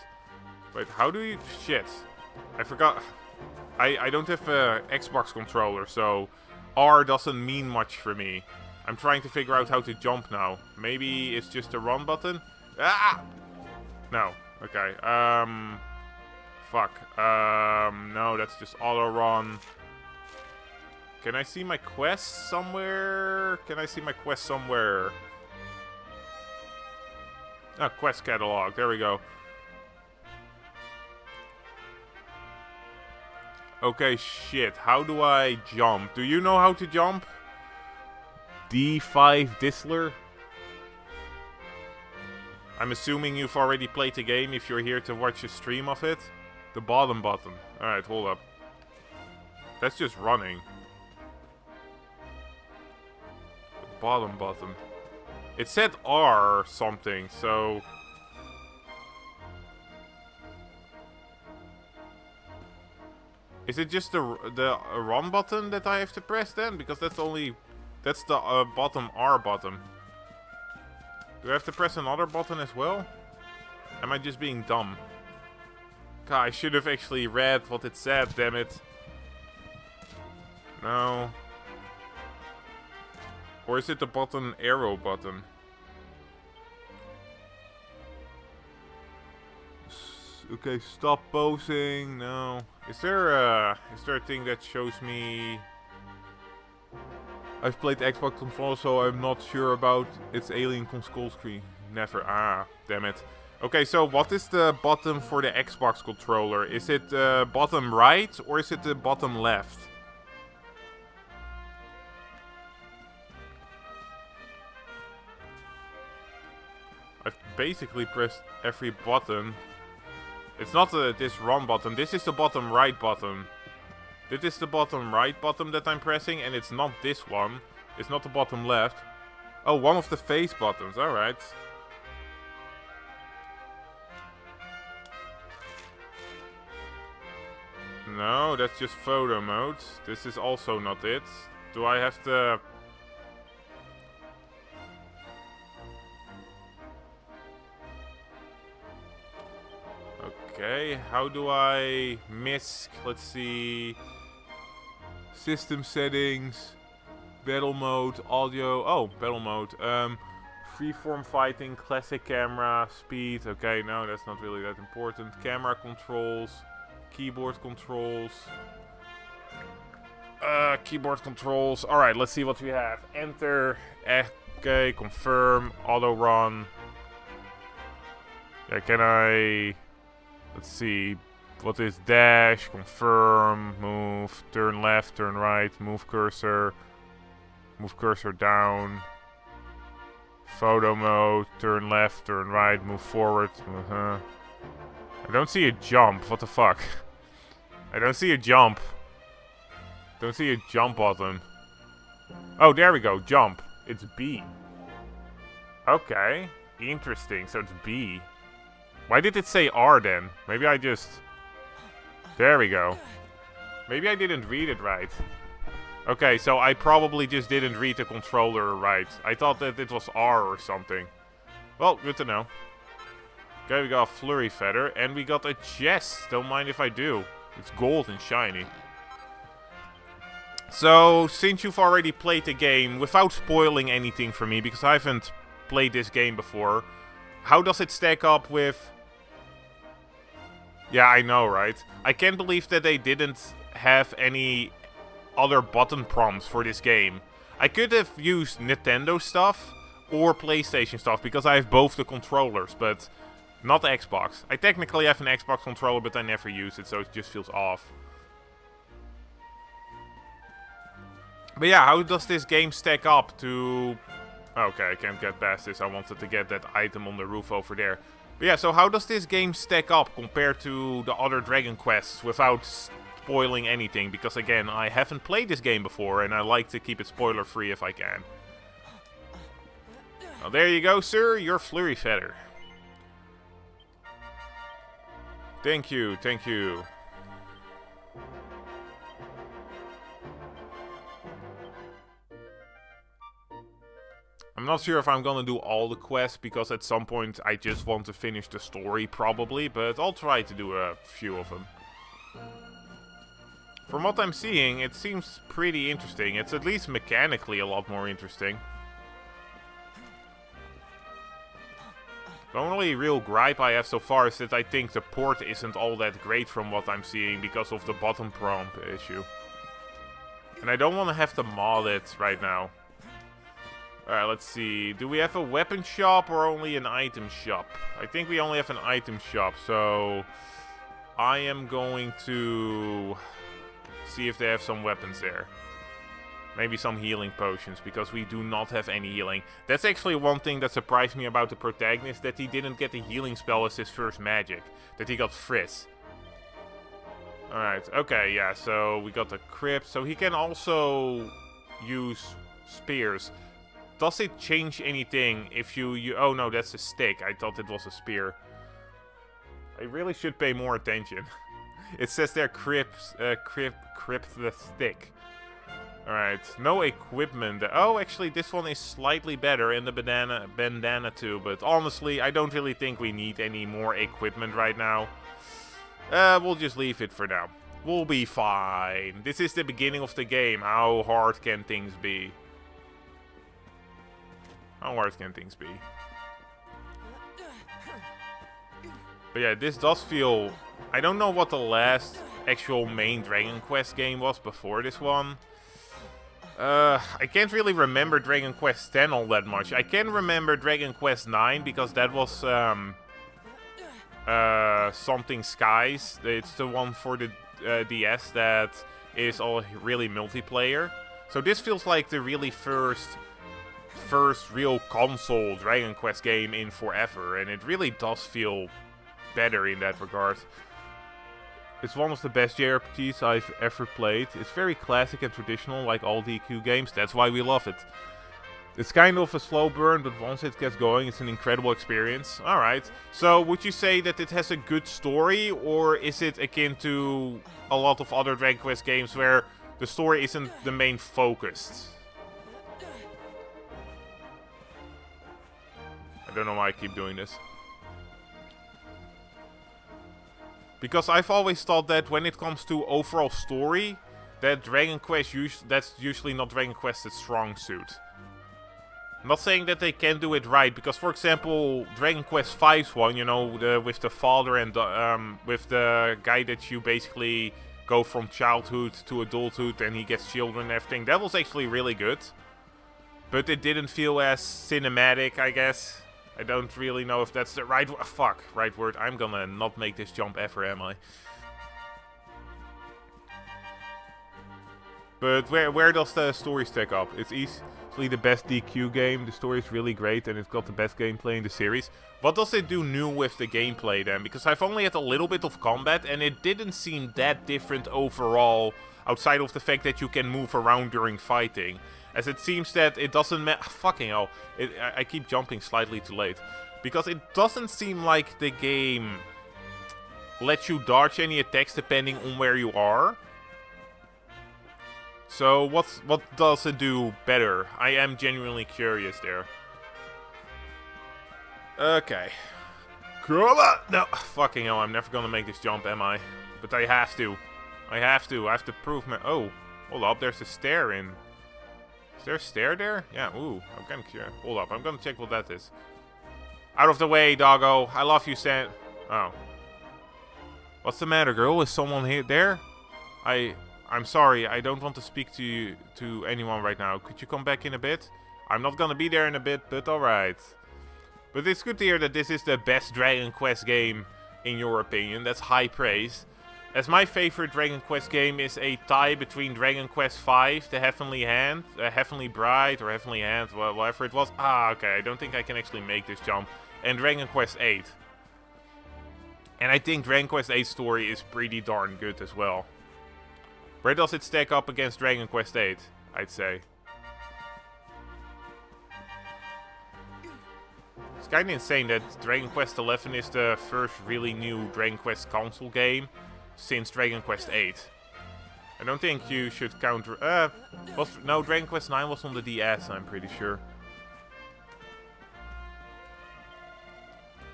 Wait, how do you... Shit. I forgot. I don't have a Xbox controller, so R doesn't mean much for me. I'm trying to figure out how to jump now. Maybe it's just a run button? Ah! No. Okay. Fuck. No, that's just auto run. Can I see my quest somewhere? Ah, quest catalog. There we go. Okay, shit. How do I jump? Do you know how to jump? D5 Disler? I'm assuming you've already played the game if you're here to watch a stream of it. The bottom button. Alright, hold up. That's just running. The bottom button. It said R something, so... Is it just the run button that I have to press then? Because that's only... That's the bottom R button. Do I have to press another button as well? Am I just being dumb? God, I should have actually read what it said, damn it. No. Or is it the button arrow button? Okay, stop posing. No. Is there a thing that shows me... I've played Xbox controller, so I'm not sure about its alien console screen. Never. Ah, damn it. Okay, so what is the button for the Xbox controller? Is it bottom right or is it the bottom left? I've basically pressed every button. It's not this run button. This is the bottom right button. This is the bottom right button that I'm pressing, and it's not this one. It's not the bottom left. Oh, one of the face buttons. Alright. No, that's just photo mode. This is also not it. Do I have to... Okay, how do I miss? Let's see. System settings, battle mode, audio. Oh, battle mode. Freeform fighting, classic camera, speed. Okay, no, that's not really that important. Camera controls, keyboard controls. Keyboard controls. Alright, let's see what we have. Enter. Okay, confirm. Auto run. Yeah, can I... Let's see, what is dash, confirm, move, turn left, turn right, move cursor down, photo mode, turn left, turn right, move forward, I don't see a jump, what the fuck? I don't see a jump. Don't see a jump button. Oh, there we go, jump. It's B. Okay, interesting, so it's B. Why did it say R then? Maybe I just... There we go. Maybe I didn't read it right. Okay, so I probably just didn't read the controller right. I thought that it was R or something. Well, good to know. Okay, we got a flurry feather. And we got a chest. Don't mind if I do. It's gold and shiny. So, since you've already played the game, without spoiling anything for me, because I haven't played this game before, how does it stack up with... Yeah, I know, right? I can't believe that they didn't have any other button prompts for this game. I could have used Nintendo stuff or PlayStation stuff, because I have both the controllers, but not Xbox. I technically have an Xbox controller, but I never use it, so it just feels off. But yeah, how does this game stack up to... Okay, I can't get past this. I wanted to get that item on the roof over there. But yeah, so how does this game stack up compared to the other Dragon Quests without spoiling anything? Because again, I haven't played this game before and I like to keep it spoiler free if I can. Well, there you go, sir. Your flurry feather. Thank you, thank you. I'm not sure if I'm gonna do all the quests, because at some point I just want to finish the story probably, but I'll try to do a few of them. From what I'm seeing, it seems pretty interesting. It's at least mechanically a lot more interesting. The only real gripe I have so far is that I think the port isn't all that great from what I'm seeing because of the button prompt issue. And I don't want to have to mod it right now. Alright, let's see. Do we have a weapon shop or only an item shop? I think we only have an item shop, so I am going to see if they have some weapons there. Maybe some healing potions, because we do not have any healing. That's actually one thing that surprised me about the protagonist, that he didn't get the healing spell as his first magic. That he got Frizz. Alright, okay, yeah, so we got the crypt. So he can also use spears. Does it change anything if you oh no, that's a stick. I thought it was a spear. I really should pay more attention. It says there crypt the stick. Alright, no equipment. Oh, actually this one is slightly better, and the bandana too. But honestly, I don't really think we need any more equipment right now. We'll just leave it for now. We'll be fine. This is the beginning of the game. How hard can things be? How hard can things be? But yeah, this does feel... I don't know what the last actual main Dragon Quest game was before this one. I can't really remember Dragon Quest X all that much. I can remember Dragon Quest IX because that was something Skies. It's the one for the DS that is all really multiplayer. So this feels like the really first real console Dragon Quest game in forever, and it really does feel better in that regard. It's one of the best JRPGs I've ever played. It's very classic and traditional, like all DQ games. That's why we love it. It's kind of a slow burn, but once it gets going, it's an incredible experience. Alright, so would you say that it has a good story, or is it akin to a lot of other Dragon Quest games where the story isn't the main focus? I don't know why I keep doing this. Because I've always thought that when it comes to overall story, that Dragon Quest that's usually not Dragon Quest's strong suit. I'm not saying that they can do it right, because for example, Dragon Quest V's one, you know, with the father and with the guy that you basically go from childhood to adulthood and he gets children and everything, that was actually really good. But it didn't feel as cinematic, I guess. I don't really know if that's the right word. I'm gonna not make this jump ever, am I? But where does the story stack up? It's easily the best DQ game. The story is really great and it's got the best gameplay in the series. What does it do new with the gameplay then? Because I've only had a little bit of combat and it didn't seem that different overall, outside of the fact that you can move around during fighting. As it seems that it doesn't matter. Fucking hell. I keep jumping slightly too late. Because it doesn't seem like the game lets you dodge any attacks depending on where you are. So what does it do better? I am genuinely curious there. Okay. Come on! No, fucking hell, I'm never gonna make this jump, am I? But I have to. I have to prove my... Oh, hold up, there's a stair in... Is there a stair there? Yeah, ooh, I'm kind of curious. Hold up, I'm gonna check what that is. Out of the way, doggo. I love you, Sam. Oh. What's the matter, girl? Is someone here there? I'm sorry, I don't want to speak to anyone right now. Could you come back in a bit? I'm not gonna be there in a bit, but alright. But it's good to hear that this is the best Dragon Quest game, in your opinion. That's high praise. As my favorite Dragon Quest game is a tie between Dragon Quest V, the Heavenly Hand, Heavenly Bride, or Heavenly Hand, whatever it was. Ah, okay, I don't think I can actually make this jump. And Dragon Quest VIII. And I think Dragon Quest VIII's story is pretty darn good as well. Where does it stack up against Dragon Quest VIII, I'd say? It's kinda insane that Dragon Quest XI is the first really new Dragon Quest console game since Dragon Quest VIII. I don't think you should count... no, Dragon Quest IX was on the DS, I'm pretty sure.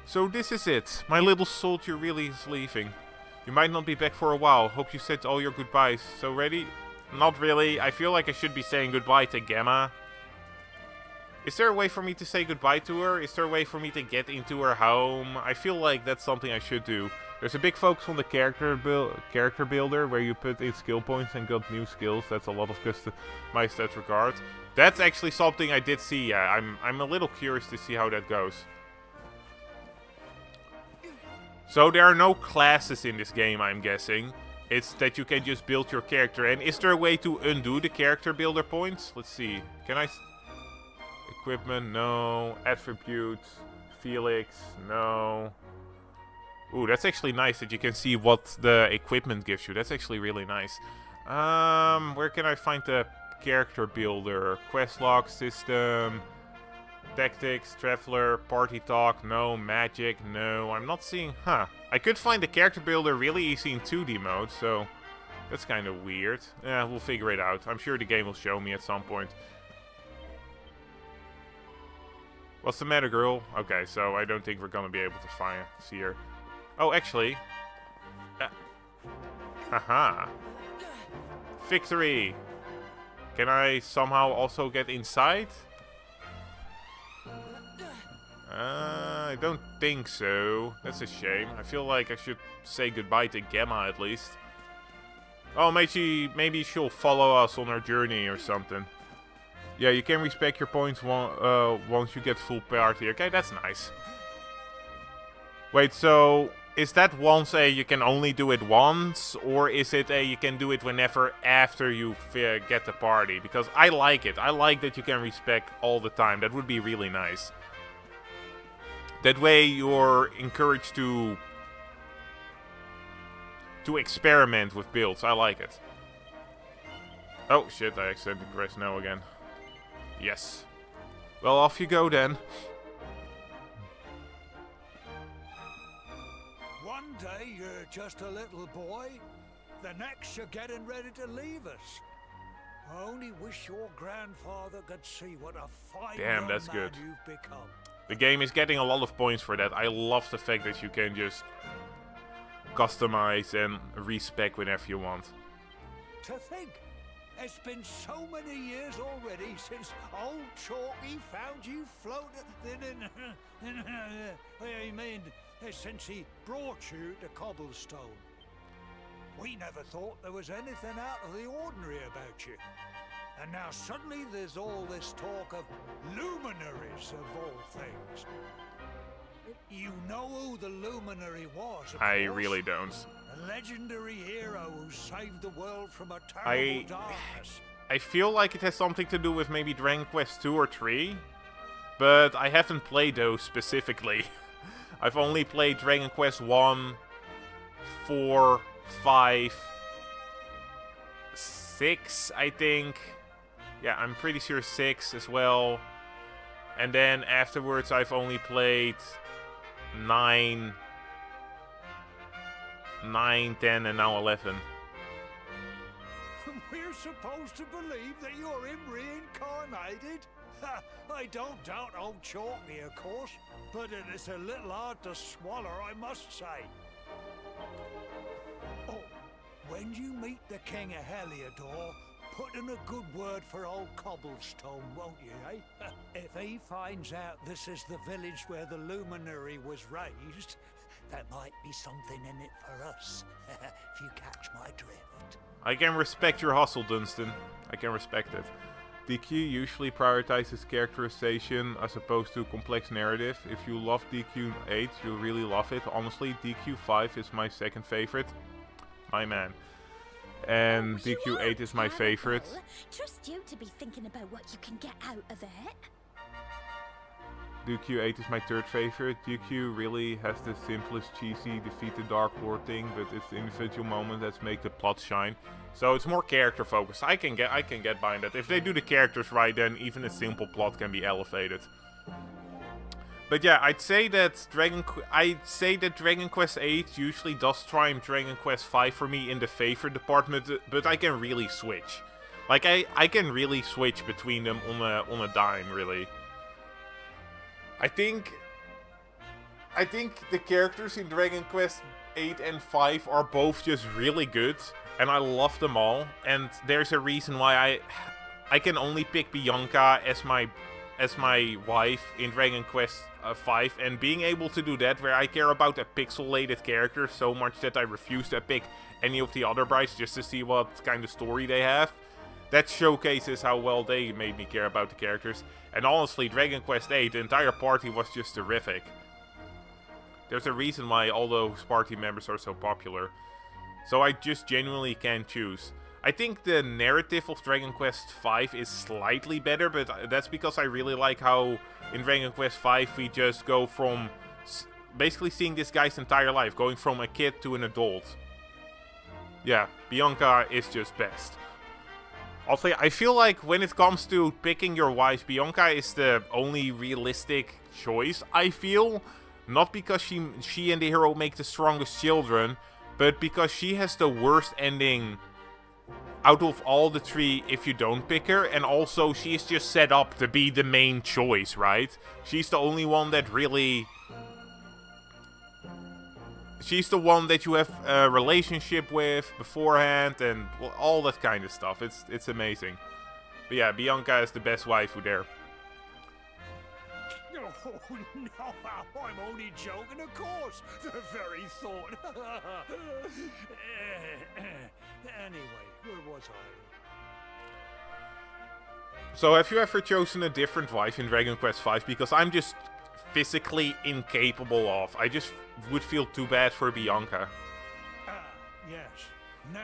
So this is it. My little soldier really is leaving. You might not be back for a while. Hope you said all your goodbyes. So ready? Not really. I feel like I should be saying goodbye to Gamma. Is there a way for me to say goodbye to her? Is there a way for me to get into her home? I feel like that's something I should do. There's a big focus on the character builder, where you put in skill points and got new skills. That's a lot of customized that regard. That's actually something I did see. Yeah, I'm a little curious to see how that goes. So there are no classes in this game, I'm guessing. It's that you can just build your character. And is there a way to undo the character builder points? Let's see. Can I... Equipment, no. Attributes, Felix, no. Ooh, that's actually nice that you can see what the equipment gives you. That's actually really nice. Where can I find the character builder? Quest log system, tactics, traveler, party talk, no. Magic, no. I'm not seeing... Huh. I could find the character builder really easy in 2D mode, so... That's kind of weird. Yeah, we'll figure it out. I'm sure the game will show me at some point. What's the matter, girl? Okay, so I don't think we're gonna be able to see her. Oh, actually. Haha. Victory! Can I somehow also get inside? I don't think so. That's a shame. I feel like I should say goodbye to Gemma at least. Oh, maybe she'll follow us on our journey or something. Yeah, you can respec your points once you get full party. Okay, that's nice. Wait, so is that once a you can only do it once, or is it a you can do it whenever after you get the party? Because I like it. I like that you can respec all the time. That would be really nice. That way you're encouraged to experiment with builds. I like it. Oh shit, I accidentally pressed no again. Yes. Well, off you go then. One day you're just a little boy, the next you're getting ready to leave us. I only wish your grandfather could see what a fine Damn, young that's man good. you've become. The game is getting a lot of points for that. I love the fact that you can just customize and respec whenever you want. To think, it's been so many years already since old Chalky found you floating I mean, since he brought you to Cobblestone. We never thought there was anything out of the ordinary about you. And now suddenly there's all this talk of luminaries of all things. You know who the luminary was, of I course. really don't. A legendary hero who saved the world from a terrible darkness. I feel like it has something to do with maybe Dragon Quest 2 or 3, but I haven't played those specifically. I've only played Dragon Quest 1, 4, 5, 6, I think. Yeah, I'm pretty sure 6 as well. And then afterwards I've only played 9, 10, and now 11. We're supposed to believe that you're him reincarnated? I don't doubt old Chalky, of course, but it is a little hard to swallow, I must say. Oh, when you meet the King of Heliodor, put in a good word for old Cobblestone, won't you, eh? If he finds out this is the village where the luminary was raised, there might be something in it for us, if you catch my drift. I can respect your hustle, Dunstan. I can respect it. DQ usually prioritizes characterization as opposed to complex narrative. If you love DQ 8, you'll really love it. Honestly, DQ 5 is my second favorite. My man. And DQ 8 is my favorite. Trust you to be thinking about what you can get out of it. DQ 8 is my third favorite. DQ really has the simplest, cheesy, defeat the Dark Lord thing, but it's the individual moments that make the plot shine. So it's more character focused. I can get behind that. If they do the characters right, then even a simple plot can be elevated. But yeah, I'd say that Dragon Quest 8 usually does triumph Dragon Quest 5 for me in the favorite department, but I can really switch. Like I can really switch between them on a dime, really. I think the characters in Dragon Quest 8 and 5 are both just really good, and I love them all. And there's a reason why I can only pick Bianca as as my wife in Dragon Quest V, and being able to do that where I care about a pixelated character so much that I refuse to pick any of the other brides just to see what kind of story they have, that showcases how well they made me care about the characters. And honestly, Dragon Quest VIII, the entire party was just terrific. There's a reason why all those party members are so popular. So I just genuinely can't choose. I think the narrative of Dragon Quest V is slightly better, but that's because I really like how in Dragon Quest V we just go from basically seeing this guy's entire life, going from a kid to an adult. Yeah, Bianca is just best. Also, I feel like when it comes to picking your wife, Bianca is the only realistic choice, I feel. Not because she and the hero make the strongest children, but because she has the worst ending out of all the three if you don't pick her, and also she's just set up to be the main choice, right? She's the only one that really... She's the one that you have a relationship with beforehand and all that kind of stuff. It's amazing. But yeah, Bianca is the best waifu there. Oh, no, I'm only joking, of course. The very thought. Anyway, where was I? So have you ever chosen a different wife in Dragon Quest V? Because I'm just physically incapable of. I just would feel too bad for Bianca. Yes. Now,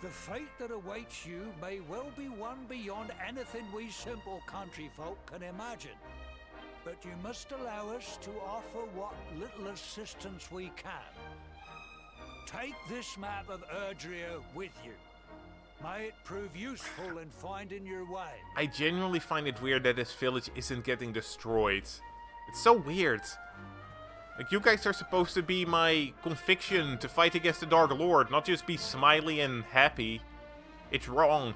the fate that awaits you may well be one beyond anything we simple country folk can imagine. But you must allow us to offer what little assistance we can. Take this map of Erdrea with you. May it prove useful in finding your way. I genuinely find it weird that this village isn't getting destroyed. It's so weird. Like, you guys are supposed to be my conviction to fight against the Dark Lord, not just be smiley and happy. It's wrong.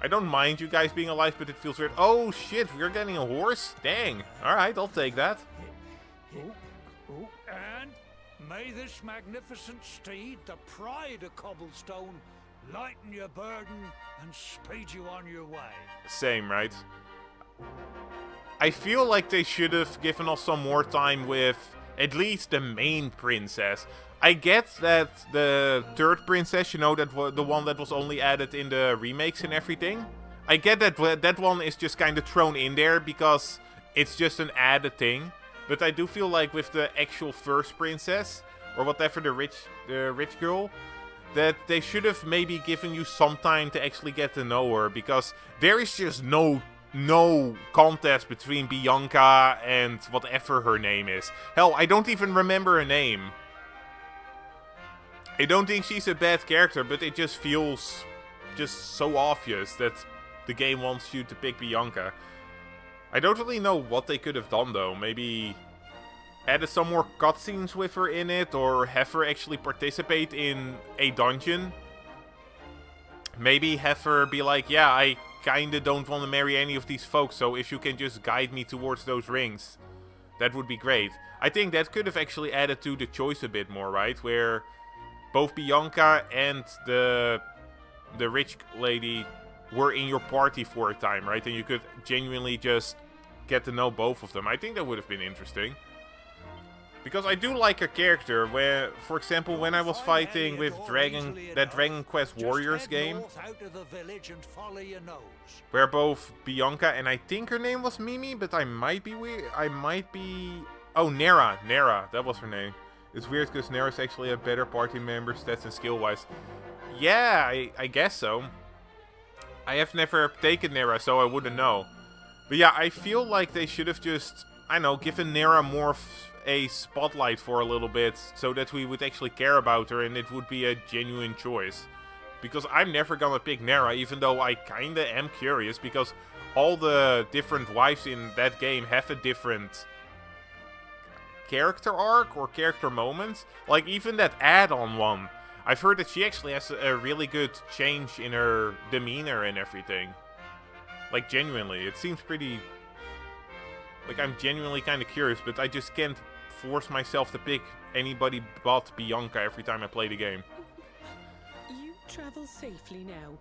I don't mind you guys being alive, but it feels weird. Oh shit, we're getting a horse? Dang. Alright, I'll take that. And may this magnificent steed, the pride of Cobblestone, lighten your burden and speed you on your way. Same, right? I feel like they should have given us some more time with at least the main princess. I get that the third princess, you know, that the one that was only added in the remakes and everything. I get that that one is just kind of thrown in there because it's just an added thing. But I do feel like with the actual first princess, or whatever, the rich girl, that they should have maybe given you some time to actually get to know her, because there is just no contest between Bianca and whatever her name is. Hell, I don't even remember her name. I don't think she's a bad character, but it just feels just so obvious that the game wants you to pick Bianca. I don't really know what they could have done though. Maybe added some more cutscenes with her in it, or have her actually participate in a dungeon. Maybe have her be like, yeah, I kinda don't want to marry any of these folks, so if you can just guide me towards those rings, that would be great. I think that could have actually added to the choice a bit more, right? Where both Bianca and the rich lady were in your party for a time, right? And you could genuinely just get to know both of them. I think that would have been interesting. Because I do like her character, where, for example, when I was fighting with that Dragon Quest Warriors game, where both Bianca and I think her name was Mimi, but I might be weird. Oh, Nera, that was her name. It's weird because Nera's actually a better party member, stats and skill-wise. Yeah, I guess so. I have never taken Nera, so I wouldn't know. But yeah, I feel like they should have just, I don't know, given Nera more of a spotlight for a little bit, so that we would actually care about her and it would be a genuine choice. Because I'm never gonna pick Nera, even though I kinda am curious, because all the different wives in that game have a different character arc or character moments. Like even that add-on one, I've heard that she actually has a really good change in her demeanor and everything. Like genuinely, it seems pretty... Like I'm genuinely kind of curious, but I just can't force myself to pick anybody but Bianca every time I play the game. You travel safely now.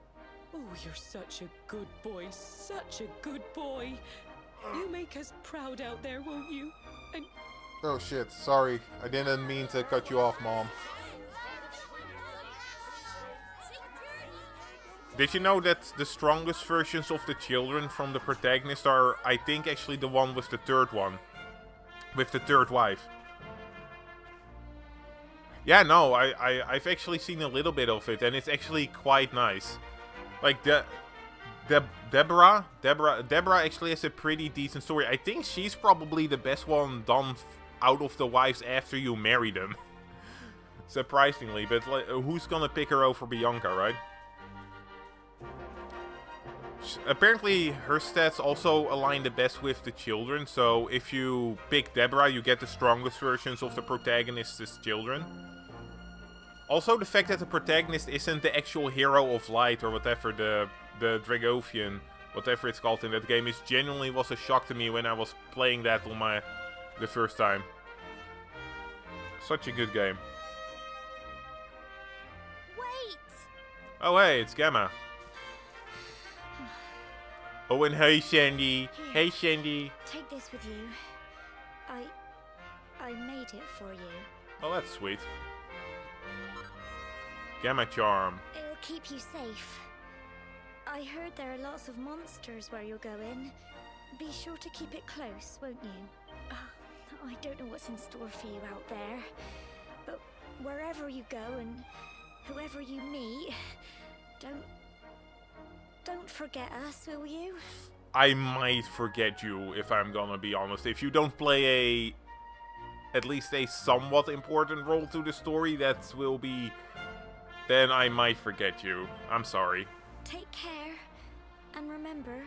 Oh, you're such a good boy, such a good boy. You make us proud out there, won't you? And Oh shit, sorry. I didn't mean to cut you off, Mom. Did you know that the strongest versions of the children from the protagonist are, I think, actually the one with the third one? With the third wife. Yeah, no, I've actually seen a little bit of it, and it's actually quite nice. Like, Deborah actually has a pretty decent story. I think she's probably the best one done out of the wives after you marry them. Surprisingly, but like, who's gonna pick her over Bianca, right? Apparently, her stats also align the best with the children, so if you pick Deborah, you get the strongest versions of the protagonist's children. Also, the fact that the protagonist isn't the actual hero of light or whatever, the Dragovian, whatever it's called in that game, is genuinely was a shock to me when I was playing that on the first time. Such a good game. Wait! Oh hey, it's Gamma. Oh, and hey Sandy. Hey Sandy. Take this with you. I made it for you. Oh, that's sweet. Gamma charm. It'll keep you safe. I heard there are lots of monsters where you're going. Be sure to keep it close, won't you? I don't know what's in store for you out there, but wherever you go and whoever you meet, don't forget us, will you? I might forget you, if I'm gonna be honest. If you don't play at least a somewhat important role to the story, that will be... then I might forget you. I'm sorry. Take care, and remember,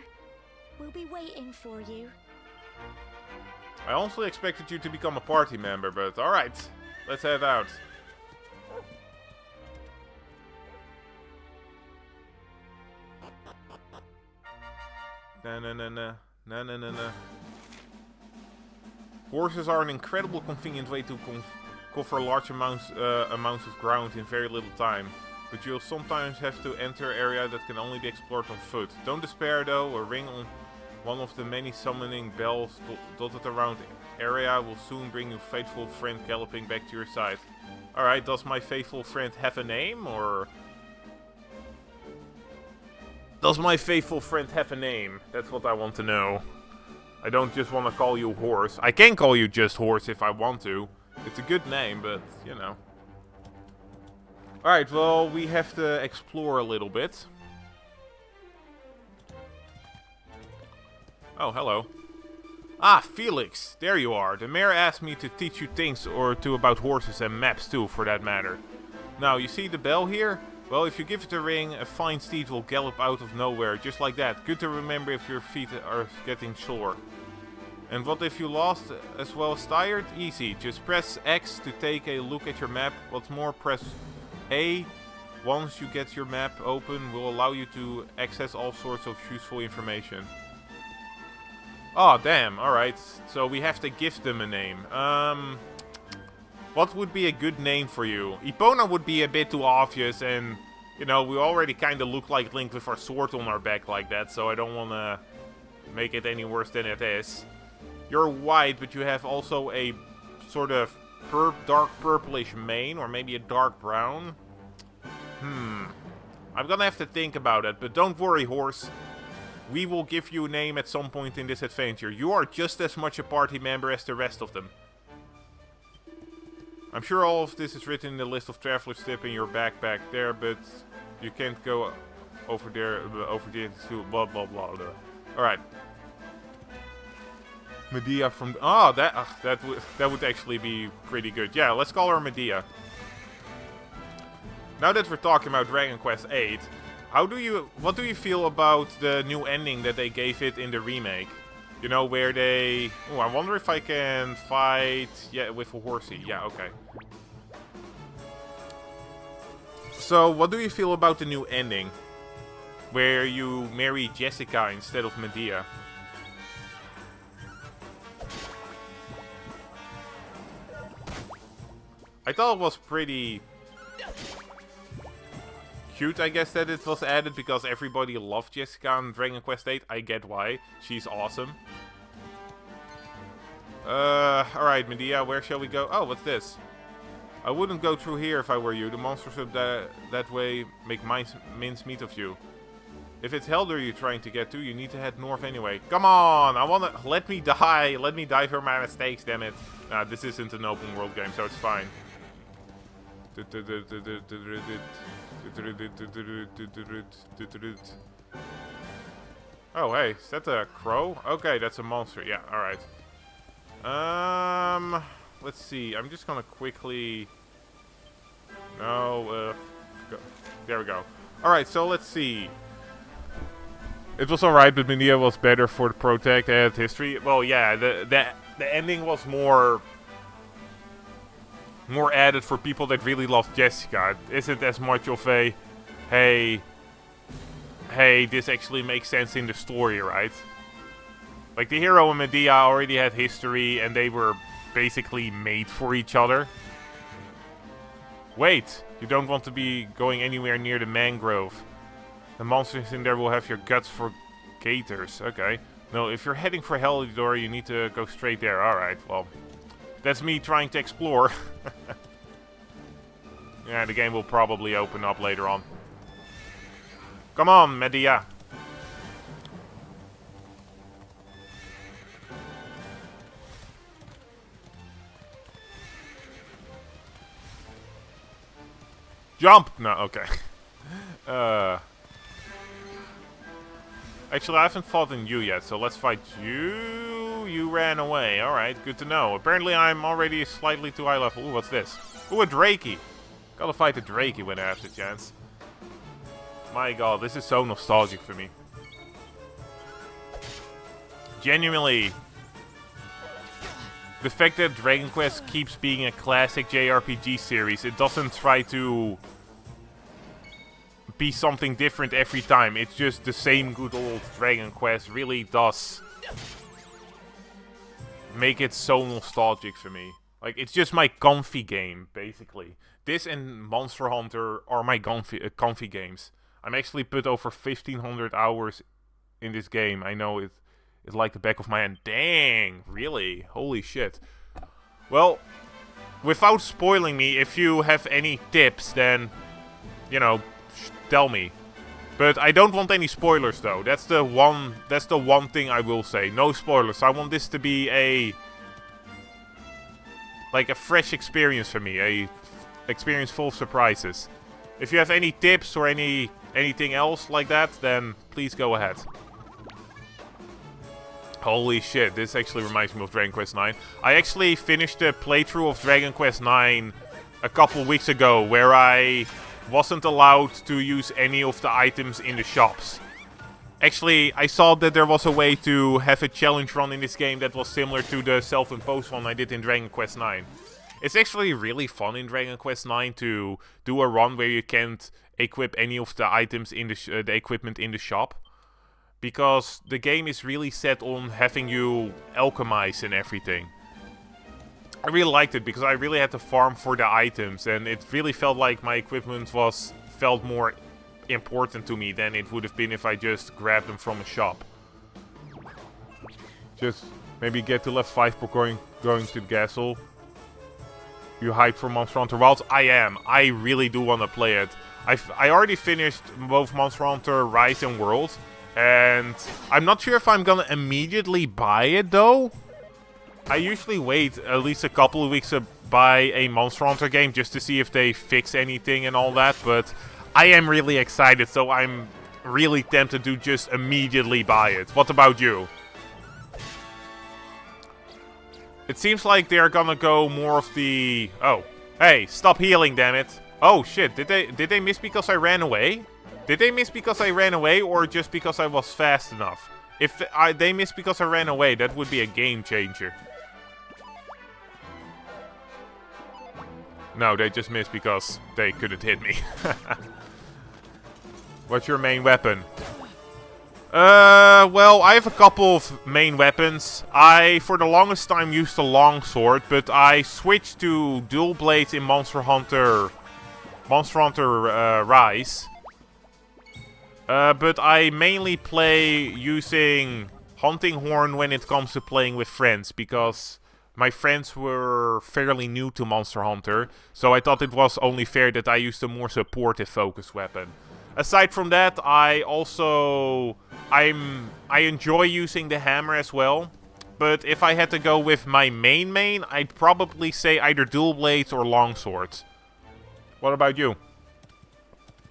we'll be waiting for you. I also expected you to become a party member, but alright. Let's head out. Na. Horses are an incredible convenient way to cover large amounts of ground in very little time. But you'll sometimes have to enter an area that can only be explored on foot. Don't despair though, a ring on one of the many summoning bells dotted around the area will soon bring your faithful friend galloping back to your side. Alright, does my faithful friend have a name, or... does my faithful friend have a name? That's what I want to know. I don't just want to call you Horse. I can call you just Horse if I want to. It's a good name, but, you know. Alright, well, we have to explore a little bit. Oh, hello. Ah, Felix, there you are. The mayor asked me to teach you things or two about horses and maps too, for that matter. Now, you see the bell here? Well, if you give it a ring, a fine steed will gallop out of nowhere, just like that. Good to remember if your feet are getting sore. And what if you lost as well as tired? Easy, just press X to take a look at your map. What's more, press A. Once you get your map open, will allow you to access all sorts of useful information. Oh, damn, alright. So we have to give them a name. What would be a good name for you? Epona would be a bit too obvious, and, you know, we already kind of look like Link with our sword on our back like that, so I don't want to make it any worse than it is. You're white, but you have also a sort of dark purplish mane, or maybe a dark brown. I'm gonna have to think about it, but don't worry, Horse. We will give you a name at some point in this adventure. You are just as much a party member as the rest of them. I'm sure all of this is written in the list of traveler's tip in your backpack there, but you can't go over there to blah blah blah. Alright. Medea from... oh, that would actually be pretty good. Yeah, let's call her Medea. Now that we're talking about Dragon Quest VIII, what do you feel about the new ending that they gave it in the remake? You know, where they... oh, I wonder if I can fight... yeah, with a horsey. Yeah, okay. So, what do you feel about the new ending? Where you marry Jessica instead of Medea? I thought it was pretty... cute, I guess, that it was added because everybody loved Jessica on Dragon Quest VIII. I get why. She's awesome. Alright, Medea, where shall we go? Oh, what's this? I wouldn't go through here if I were you. The monsters up that way make mincemeat of you. If it's Helder you're trying to get to, you need to head north anyway. Come on! Let me die! Let me die for my mistakes, damn it. Nah, this isn't an open world game, so it's fine. Oh, hey, is that a crow? Okay, that's a monster. Yeah, alright. Let's see. I'm just gonna quickly... No, there we go. Alright, so let's see. It was alright, but Medea was better for the Protect and history. Well, yeah, the ending was more added for people that really love Jessica. It isn't as much of a, hey, this actually makes sense in the story, right? Like, the hero and Medea already had history, and they were basically made for each other. Wait, you don't want to be going anywhere near the mangrove. The monsters in there will have your guts for gators. Okay. No, if you're heading for Helidor, you need to go straight there. Alright, well. That's me trying to explore. Yeah, the game will probably open up later on. Come on, Medea. Jump! No, okay. Actually, I haven't fought in you yet, so let's fight you. You ran away. Alright, good to know. Apparently, I'm already slightly too high level. Ooh, what's this? Ooh, a Drakey. Gotta fight the Drakey when I have the chance. My god, this is so nostalgic for me. Genuinely, the fact that Dragon Quest keeps being a classic JRPG series, it doesn't try to be something different every time. It's just the same good old Dragon Quest. Really does make it so nostalgic for me. Like, it's just my comfy game, basically. This and Monster Hunter are my comfy games. I'm actually put over 1,500 hours in this game. I know it's like the back of my hand. Dang, really? Holy shit. Well, without spoiling me, if you have any tips, then, you know, tell me. But I don't want any spoilers, though. That's the one thing I will say. No spoilers. I want this to be a fresh experience for me. A experience full of surprises. If you have any tips or anything else like that, then please go ahead. Holy shit, this actually reminds me of Dragon Quest IX. I actually finished the playthrough of Dragon Quest IX a couple weeks ago, where I wasn't allowed to use any of the items in the shops. Actually, I saw that there was a way to have a challenge run in this game that was similar to the self-imposed one I did in Dragon Quest IX. It's actually really fun in Dragon Quest IX to do a run where you can't equip any of the items in the equipment in the shop. Because the game is really set on having you alchemize and everything. I really liked it because I really had to farm for the items, and it really felt like my equipment felt more important to me than it would have been if I just grabbed them from a shop. Just maybe get to level 5 before going to the castle. You hyped for Monster Hunter Wilds? I am. I really do want to play it. I already finished both Monster Hunter Rise and World. And I'm not sure if I'm gonna immediately buy it, though. I usually wait at least a couple of weeks to buy a Monster Hunter game just to see if they fix anything and all that. But I am really excited, so I'm really tempted to just immediately buy it. What about you? It seems like they're gonna go more of the... Oh, hey, stop healing, damn it. Oh shit, did they miss because I ran away? Did they miss because I ran away, or just because I was fast enough? If they missed because I ran away, that would be a game changer. No, they just missed because they couldn't hit me. What's your main weapon? Well, I have a couple of main weapons. I, for the longest time, used a longsword, but I switched to dual blades in Monster Hunter Rise. But I mainly play using Hunting Horn when it comes to playing with friends, because my friends were fairly new to Monster Hunter, so I thought it was only fair that I used a more supportive focus weapon. Aside from that, I enjoy using the hammer as well. But if I had to go with my main, I'd probably say either dual blades or long swords. What about you?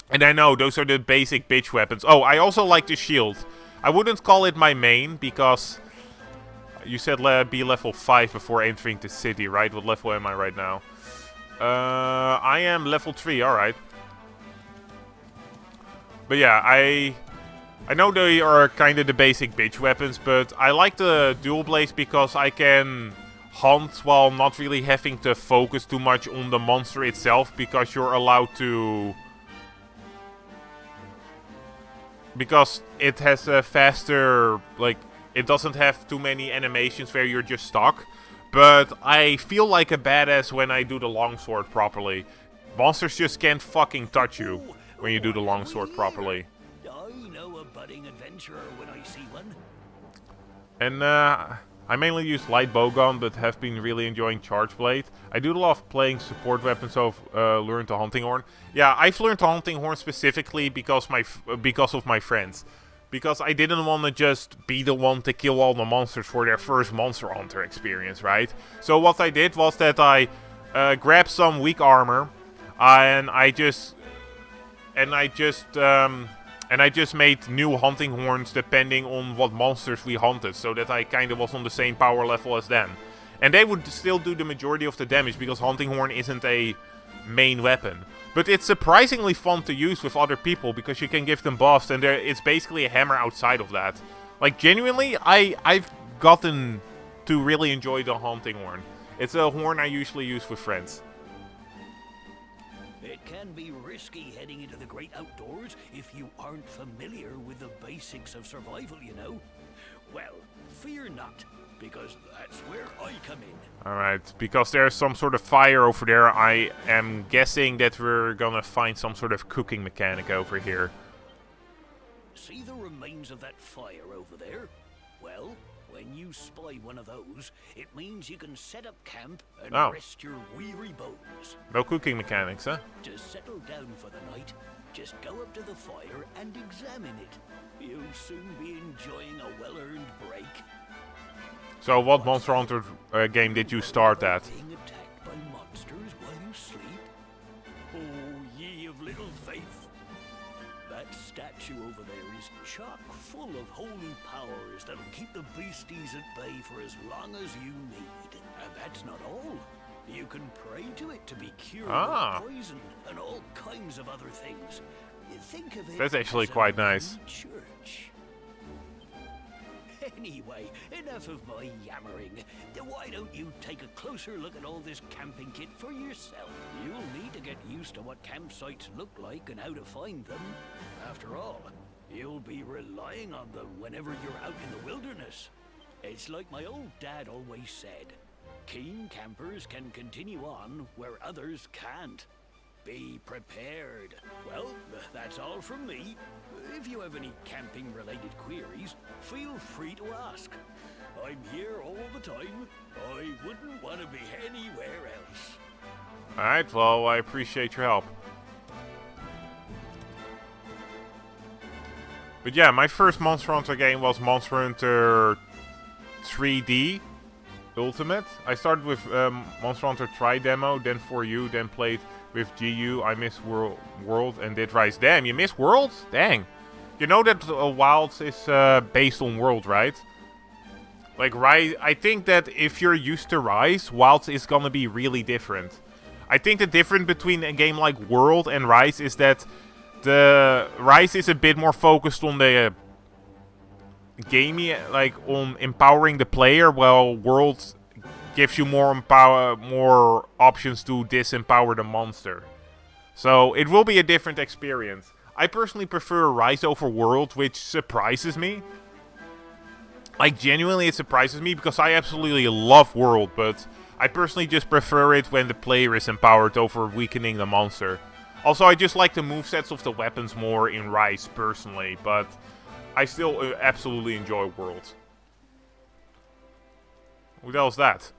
And I know, those are the basic bitch weapons. Oh, I also like the shield. I wouldn't call it my main, because you said be level 5 before entering the city, right? What level am I right now? I am level 3, alright. But yeah, I know they are kind of the basic bitch weapons, but I like the dual blades because I can hunt while not really having to focus too much on the monster itself, because you're allowed to... Because it has a faster, like, it doesn't have too many animations where you're just stuck. But I feel like a badass when I do the longsword properly. Monsters just can't fucking touch you when you do the longsword properly. I know a budding adventurer when I see one. And I mainly use light bowgun, but have been really enjoying charge blade. I do love playing support weapons, so I've learned the hunting horn. Yeah, I've learned the hunting horn specifically because of my friends. Because I didn't want to just be the one to kill all the monsters for their first Monster Hunter experience, right? So what I did was that I grabbed some weak armor, and I just made new hunting horns depending on what monsters we hunted, so that I kind of was on the same power level as them. And they would still do the majority of the damage, because hunting horn isn't a main weapon. But it's surprisingly fun to use with other people, because you can give them buffs, and it's basically a hammer outside of that. Like, genuinely, I've gotten to really enjoy the hunting horn. It's a horn I usually use with friends. It can be risky heading into the great outdoors if you aren't familiar with the basics of survival, you know. Well, fear not, because that's where I come in. Alright, because there's some sort of fire over there, I am guessing that we're gonna find some sort of cooking mechanic over here. See the remains of that fire over there? Well, when you spy one of those, it means you can set up camp and rest your weary bones. No cooking mechanics, huh? To settle down for the night, just go up to the fire and examine it. You'll soon be enjoying a well-earned break. So what Monster Hunter game did you start at? Being attacked by monsters while you sleep? Oh, ye of little faith. That statue over there is chock full of holy powers that'll keep the beasties at bay for as long as you need. And that's not all. You can pray to it to be cured of poison and all kinds of other things. Think of it. That's actually as a quite nice. Church. Anyway, enough of my yammering. Why don't you take a closer look at all this camping kit for yourself? You'll need to get used to what campsites look like and how to find them. After all, you'll be relying on them whenever you're out in the wilderness. It's like my old dad always said, keen campers can continue on where others can't. Be prepared. Well, that's all from me. If you have any camping-related queries, feel free to ask. I'm here all the time. I wouldn't want to be anywhere else. Alright, well, I appreciate your help. But yeah, my first Monster Hunter game was Monster Hunter 3D Ultimate. I started with Monster Hunter Tri Demo, then 4U, then played with GU. I missed World and did Rise. Damn, you missed World? Dang. You know that Wilds is based on World, right? Like, Rise, I think that if you're used to Rise, Wilds is gonna be really different. I think the difference between a game like World and Rise is that the Rise is a bit more focused on the gamey, like on empowering the player, while World gives you more options to disempower the monster. So it will be a different experience. I personally prefer Rise over World, which surprises me. Like, genuinely it surprises me, because I absolutely love World, but I personally just prefer it when the player is empowered over weakening the monster. Also, I just like the movesets of the weapons more in Rise, personally, but I still absolutely enjoy World. What the hell is that?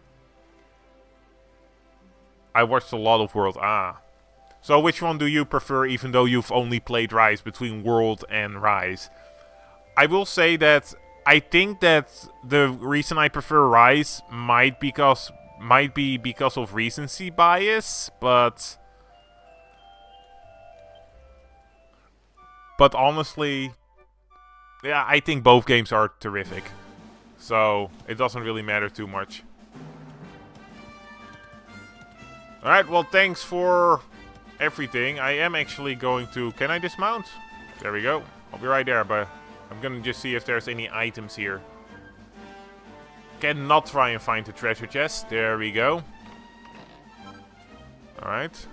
I watched a lot of World. Ah. So which one do you prefer, even though you've only played Rise, between World and Rise? I will say that I think that the reason I prefer Rise might be because of recency bias, but honestly, yeah, I think both games are terrific. So it doesn't really matter too much. Alright, well, thanks for everything. I am actually going to... Can I dismount? There we go. I'll be right there, but I'm gonna just see if there's any items here. Cannot try and find the treasure chest. There we go. Alright.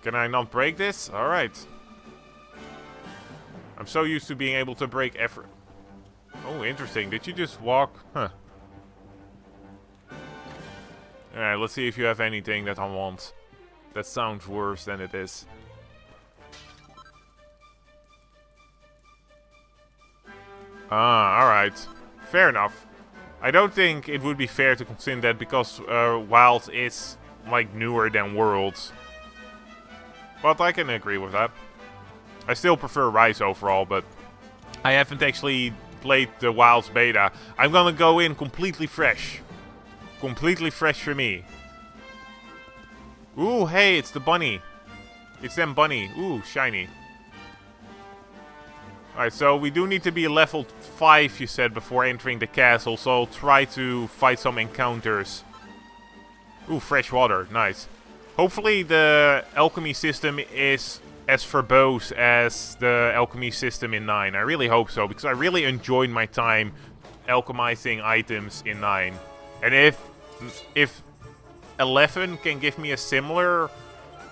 Can I not break this? Alright. I'm so used to being able to break effort. Oh, interesting. Did you just walk? Huh. Alright, let's see if you have anything that I want. That sounds worse than it is. Ah, alright. Fair enough. I don't think it would be fair to consider that because Wild is, like, newer than Worlds. But I can agree with that. I still prefer Rise overall, but I haven't actually played the Wilds beta. I'm gonna go in completely fresh. Completely fresh for me. Ooh, hey, it's the bunny. It's them bunny. Ooh, shiny. Alright, so we do need to be level 5, you said, before entering the castle. So I'll try to fight some encounters. Ooh, fresh water. Nice. Hopefully the alchemy system is as verbose as the alchemy system in 9. I really hope so, because I really enjoyed my time alchemizing items in 9. And if 11 can give me a similar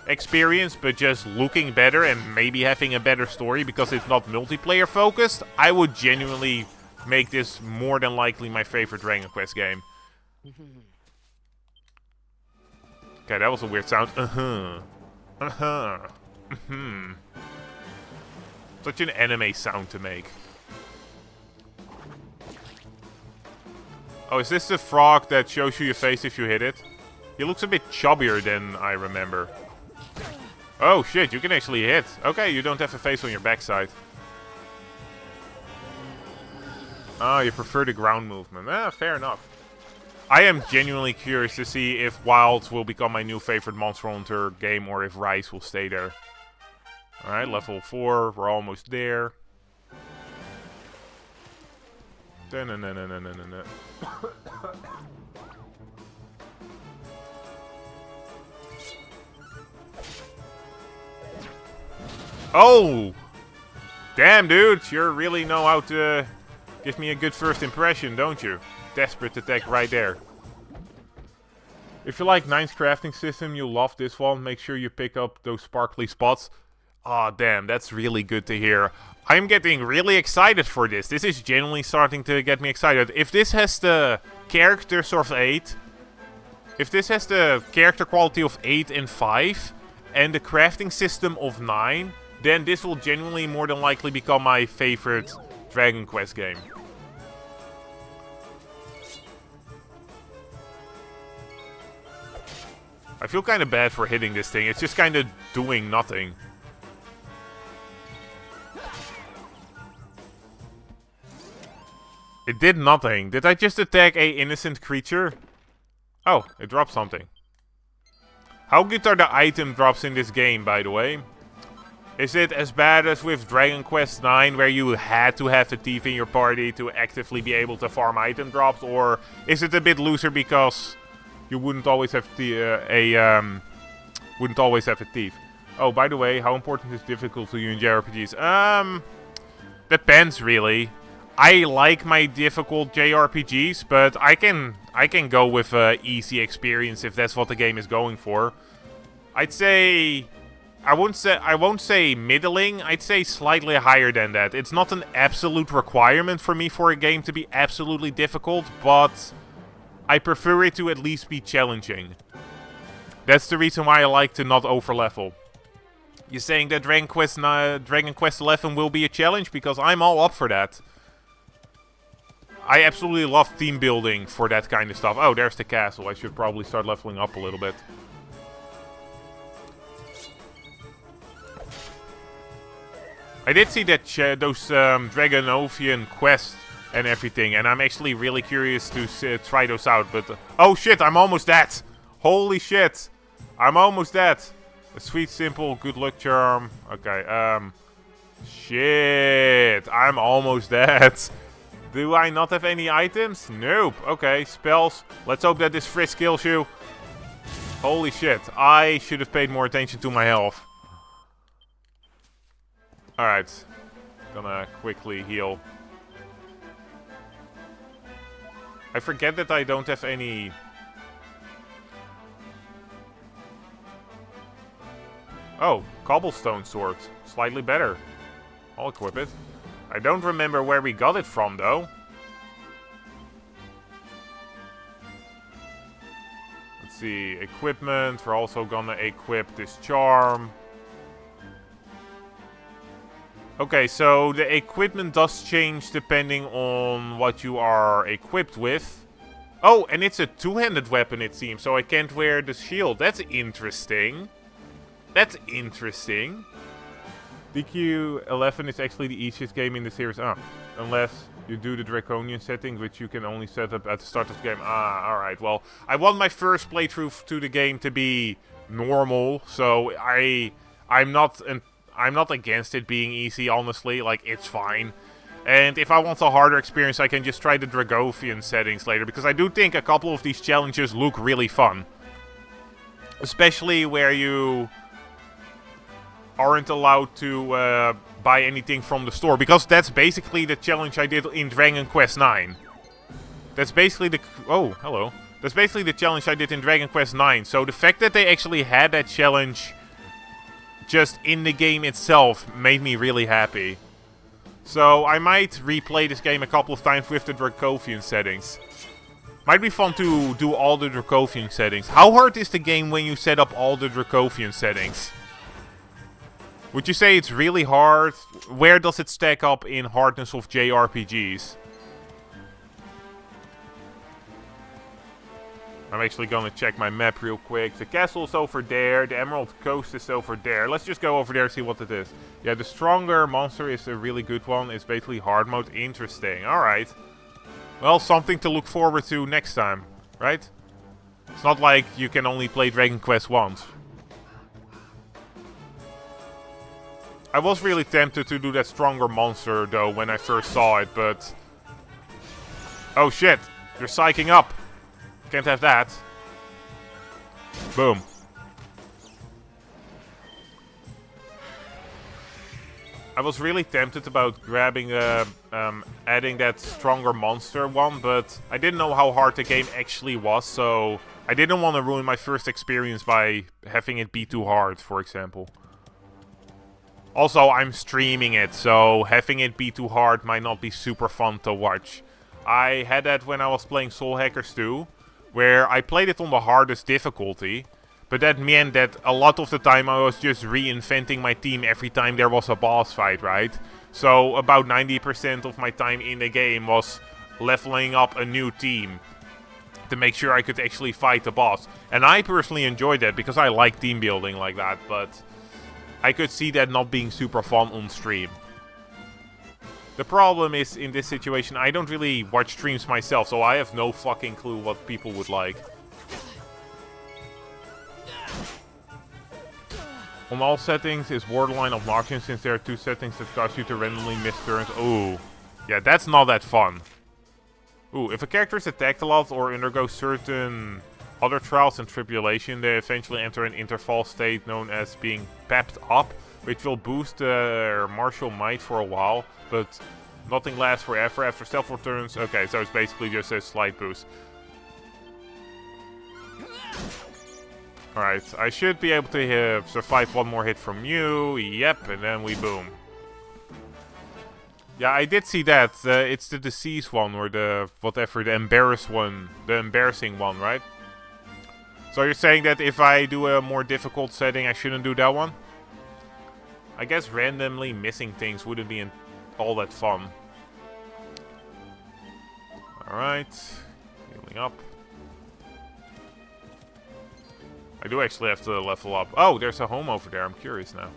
experience, but just looking better and maybe having a better story because it's not multiplayer focused, I would genuinely make this more than likely my favorite Dragon Quest game. Okay, that was a weird sound. Such an anime sound to make. Oh, is this the frog that shows you your face if you hit it? He looks a bit chubbier than I remember. Oh shit, you can actually hit. Okay, you don't have a face on your backside. Oh, you prefer the ground movement. Fair enough. I am genuinely curious to see if Wilds will become my new favorite Monster Hunter game or if Rise will stay there. Alright, level 4. We're almost there. Oh! Damn, dude. You really know how to give me a good first impression, don't you? Desperate attack right there. If you like 9's crafting system, you'll love this one. Make sure you pick up those sparkly spots. Aw, damn, that's really good to hear. I'm getting really excited for this. This is genuinely starting to get me excited. If this has the characters of 8, if this has the character quality of 8 and 5, and the crafting system of 9, then this will genuinely more than likely become my favorite Dragon Quest game. I feel kind of bad for hitting this thing. It's just kind of doing nothing. It did nothing. Did I just attack a innocent creature? Oh, it dropped something. How good are the item drops in this game, by the way? Is it as bad as with Dragon Quest 9, where you had to have a thief in your party to actively be able to farm item drops? Or is it a bit looser because you wouldn't always have a thief? Oh, by the way, how important is difficult to you in JRPGs? Depends, really. I like my difficult JRPGs, but I can go with an easy experience if that's what the game is going for. I'd say I won't say middling. I'd say slightly higher than that. It's not an absolute requirement for me for a game to be absolutely difficult, but I prefer it to at least be challenging. That's the reason why I like to not overlevel. You're saying that Dragon Quest 11 will be a challenge? Because I'm all up for that. I absolutely love team building for that kind of stuff. Oh, there's the castle. I should probably start leveling up a little bit. I did see that those Dragonovian quests and everything, and I'm actually really curious to try those out. But oh shit, I'm almost dead. Holy shit, I'm almost dead. A sweet, simple, good luck charm. Okay, shit, I'm almost dead. Do I not have any items? Nope. Okay, spells. Let's hope that this frisk kills you. Holy shit, I should have paid more attention to my health. Alright, gonna quickly heal. I forget that I don't have any... Oh, cobblestone sword. Slightly better. I'll equip it. I don't remember where we got it from, though. Let's see, equipment. We're also gonna equip this charm. Okay, so the equipment does change depending on what you are equipped with. Oh, and it's a two-handed weapon, it seems, so I can't wear the shield. That's interesting. That's interesting. DQ11 is actually the easiest game in the series. Unless you do the Draconian settings, which you can only set up at the start of the game. Alright. Well, I want my first playthrough to the game to be normal, so I'm not against it being easy, honestly. Like, it's fine. And if I want a harder experience, I can just try the Dragovian settings later, because I do think a couple of these challenges look really fun. Especially where you aren't allowed to buy anything from the store, because that's basically the challenge I did in Dragon Quest 9. That's basically the... Oh, hello. That's basically the challenge I did in Dragon Quest 9. So the fact that they actually had that challenge just in the game itself made me really happy. So I might replay this game a couple of times with the Dracovian settings. Might be fun to do all the Dracovian settings. How hard is the game when you set up all the Dracovian settings? Would you say it's really hard? Where does it stack up in hardness of JRPGs? I'm actually gonna check my map real quick. The castle's over there, the Emerald Coast is over there. Let's just go over there and see what it is. Yeah, the stronger monster is a really good one. It's basically hard mode. Interesting. Alright. Well, something to look forward to next time, right? It's not like you can only play Dragon Quest once. I was really tempted to do that stronger monster, though, when I first saw it, but... Oh shit! You're psyching up! Can't have that. Boom. I was really tempted about grabbing, adding that stronger monster one, but I didn't know how hard the game actually was, so I didn't want to ruin my first experience by having it be too hard, for example. Also, I'm streaming it, so having it be too hard might not be super fun to watch. I had that when I was playing Soul Hackers 2, where I played it on the hardest difficulty, but that meant that a lot of the time I was just reinventing my team every time there was a boss fight, right? So about 90% of my time in the game was leveling up a new team to make sure I could actually fight the boss. And I personally enjoyed that because I like team building like that, but I could see that not being super fun on stream. The problem is, in this situation, I don't really watch streams myself, so I have no fucking clue what people would like. On all settings is borderline obnoxious, since there are two settings that cause you to randomly miss turns. Ooh. Yeah, that's not that fun. Ooh, if a character is attacked a lot or undergoes certain other trials and tribulation, they eventually enter an interval state known as being pepped up, which will boost their martial might for a while, but nothing lasts forever. After several turns, okay, so it's basically just a slight boost. Alright, I should be able to survive one more hit from you. Yep, and then we boom. Yeah, I did see that. It's the disease one, or the whatever, the embarrassed one, the embarrassing one, right? So you're saying that if I do a more difficult setting, I shouldn't do that one? I guess randomly missing things wouldn't be all that fun. Alright, healing up. I do actually have to level up. Oh, there's a home over there. I'm curious now.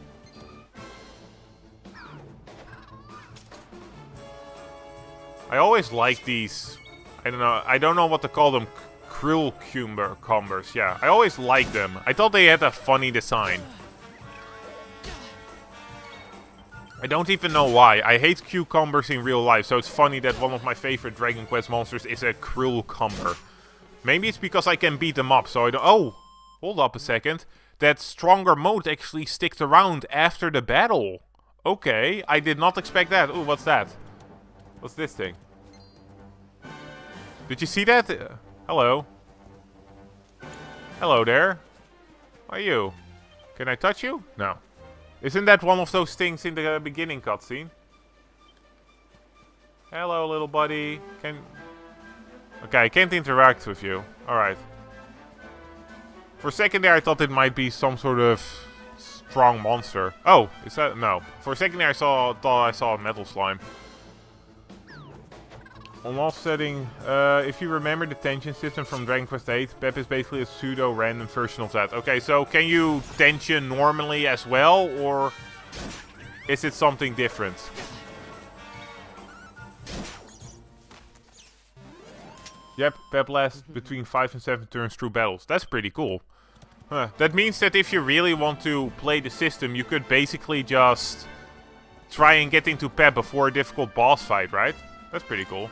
I always like these. I don't know what to call them. Krill cumbers. Yeah, I always like them. I thought they had a funny design. I don't even know why. I hate cucumbers in real life, so it's funny that one of my favorite Dragon Quest monsters is a krill cumber. Maybe it's because I can beat them up, so I don't... Oh! Hold up a second. That stronger mode actually sticks around after the battle. Okay, I did not expect that. Ooh, what's that? What's this thing? Did you see that? Hello. Hello there. Who are you? Can I touch you? No. Isn't that one of those things in the beginning cutscene? Hello, little buddy. Okay, I can't interact with you. Alright. For a second there, I thought it might be some sort of strong monster. Oh, is that... No. For a second there, thought I saw a metal slime. On offsetting, if you remember the tension system from Dragon Quest VIII, Pep is basically a pseudo-random version of that. Okay, so can you tension normally as well, or is it something different? Yep, Pep lasts between 5 and 7 turns through battles. That's pretty cool. That means that if you really want to play the system, you could basically just try and get into Pep before a difficult boss fight, right? That's pretty cool.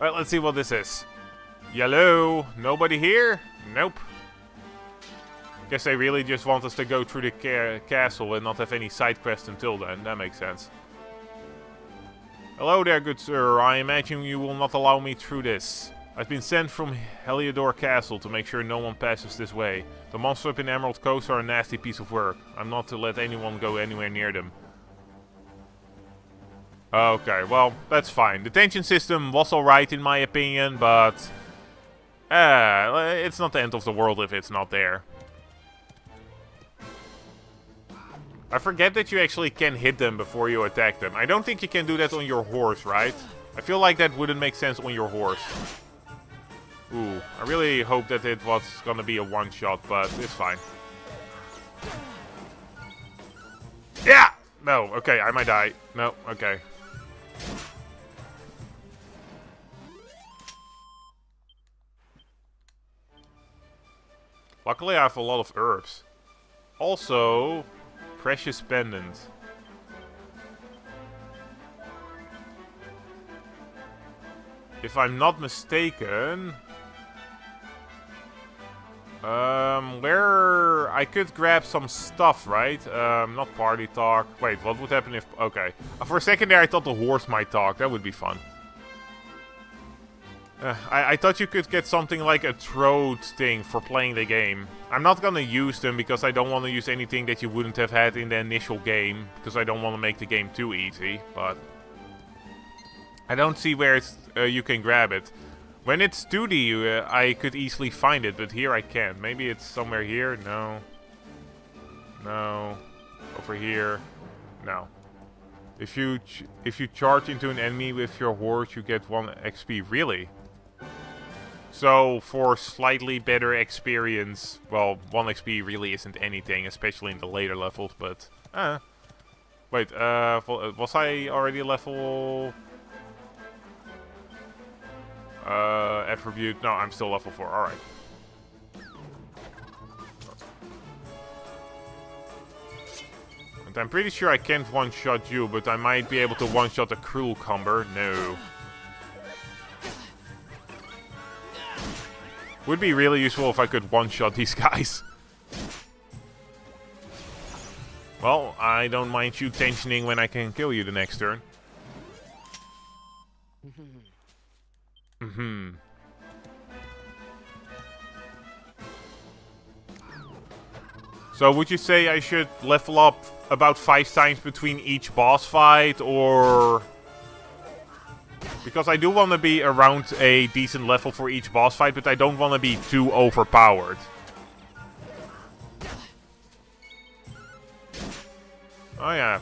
Alright, let's see what this is. Yellow. Nobody here? Nope. Guess they really just want us to go through the castle and not have any side quests until then. That makes sense. Hello there, good sir. I imagine you will not allow me through this. I've been sent from Heliodor Castle to make sure no one passes this way. The monsters up in Emerald Coast are a nasty piece of work. I'm not to let anyone go anywhere near them. Okay, well, that's fine. The tension system was alright in my opinion, but... it's not the end of the world if it's not there. I forget that you actually can hit them before you attack them. I don't think you can do that on your horse, right? I feel like that wouldn't make sense on your horse. Ooh, I really hope that it was gonna be a one-shot, but it's fine. Yeah! No, okay, I might die. No, okay. Luckily I have a lot of herbs. Also, precious pendant. If I'm not mistaken... where I could grab some stuff, right? Not party talk. Wait, what would happen if... Okay. For a second there, I thought the horse might talk. That would be fun. I thought you could get something like a throat thing for playing the game. I'm not gonna use them because I don't want to use anything that you wouldn't have had in the initial game. Because I don't want to make the game too easy, but... I don't see where it's, you can grab it. When it's 2D, I could easily find it, but here I can't. Maybe it's somewhere here? No. No. Over here? No. If you charge into an enemy with your horse, you get 1 XP. Really? So, for slightly better experience, well, 1 XP really isn't anything, especially in the later levels, but... Wait, was I already level... attribute. No, I'm still level 4. Alright. And I'm pretty sure I can't one-shot you, but I might be able to one-shot a cruel cumber. No. Would be really useful if I could one-shot these guys. Well, I don't mind you tensioning when I can kill you the next turn. So would you say I should level up about 5 times between each boss fight, or Because I do want to be around a decent level for each boss fight, but I don't want to be too overpowered. Oh yeah.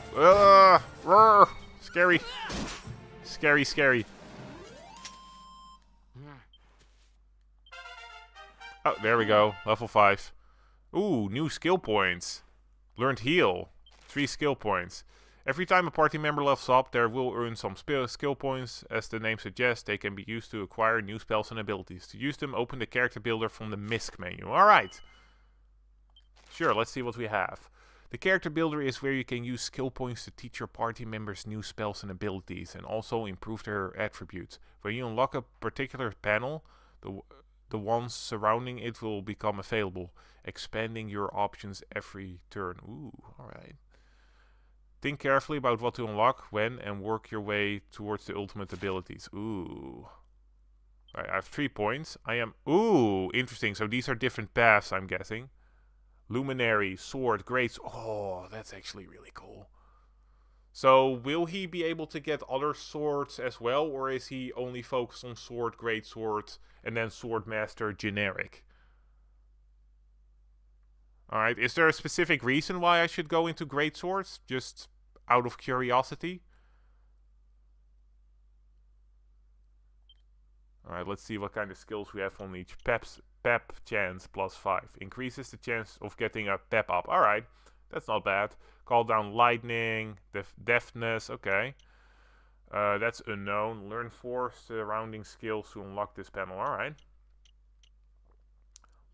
Roar. Scary. Scary, scary. Oh, there we go. Level 5. Ooh, new skill points. Learned heal. 3 skill points. Every time a party member levels up, they will earn some skill points. As the name suggests, they can be used to acquire new spells and abilities. To use them, open the character builder from the MISC menu. Alright. Sure, let's see what we have. The character builder is where you can use skill points to teach your party members new spells and abilities, and also improve their attributes. When you unlock a particular panel, the ones surrounding it will become available, expanding your options every turn. Ooh, alright. Think carefully about what to unlock, when, and work your way towards the ultimate abilities. Ooh. Right, I have 3 points. Ooh, interesting. So these are different paths, I'm guessing. Luminary, sword, great. Oh, that's actually really cool. So, will he be able to get other swords as well? Or is he only focused on sword, great sword, and then sword master generic? Alright, is there a specific reason why I should go into great swords? Just out of curiosity? Alright, let's see what kind of skills we have on each. Pep chance +5. Increases the chance of getting a pep up. Alright, that's not bad. Call down lightning, deftness, okay. That's unknown. Learn 4 surrounding skills to unlock this panel. Alright.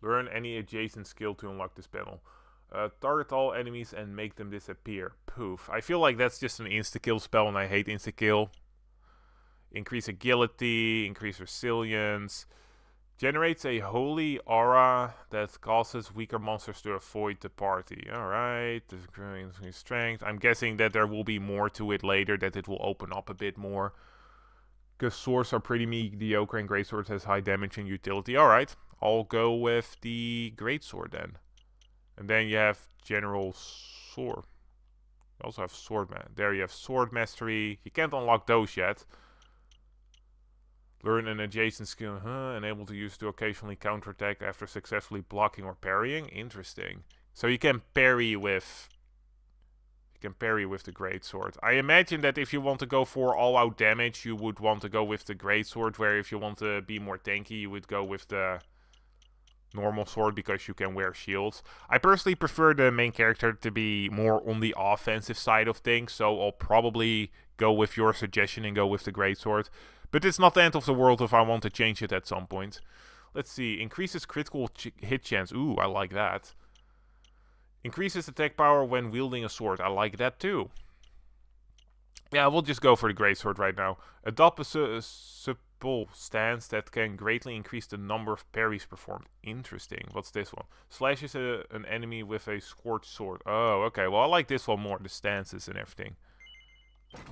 Learn any adjacent skill to unlock this panel. Target all enemies and make them disappear. Poof. I feel like that's just an insta-kill spell and I hate insta-kill. Increase agility, increase resilience. Generates a holy aura that causes weaker monsters to avoid the party. Alright, increase strength. I'm guessing that there will be more to it later, that it will open up a bit more. Because swords are pretty mediocre and greatswords has high damage and utility. Alright, I'll go with the greatsword then. And then you have general sword. You also have sword man. There you have sword mastery. You can't unlock those yet. Learn an adjacent skill, unable to use to occasionally counterattack after successfully blocking or parrying. Interesting. So you can parry with the greatsword. I imagine that if you want to go for all-out damage, you would want to go with the greatsword. Where if you want to be more tanky, you would go with the normal sword because you can wear shields. I personally prefer the main character to be more on the offensive side of things, so I'll probably go with your suggestion and go with the greatsword. But it's not the end of the world if I want to change it at some point. Let's see. Increases critical hit chance. Ooh, I like that. Increases attack power when wielding a sword. I like that too. Yeah, we'll just go for the greatsword right now. Adopt a supple stance that can greatly increase the number of parries performed. Interesting. What's this one? Slashes an enemy with a scorched sword. Oh, okay. Well, I like this one more. The stances and everything.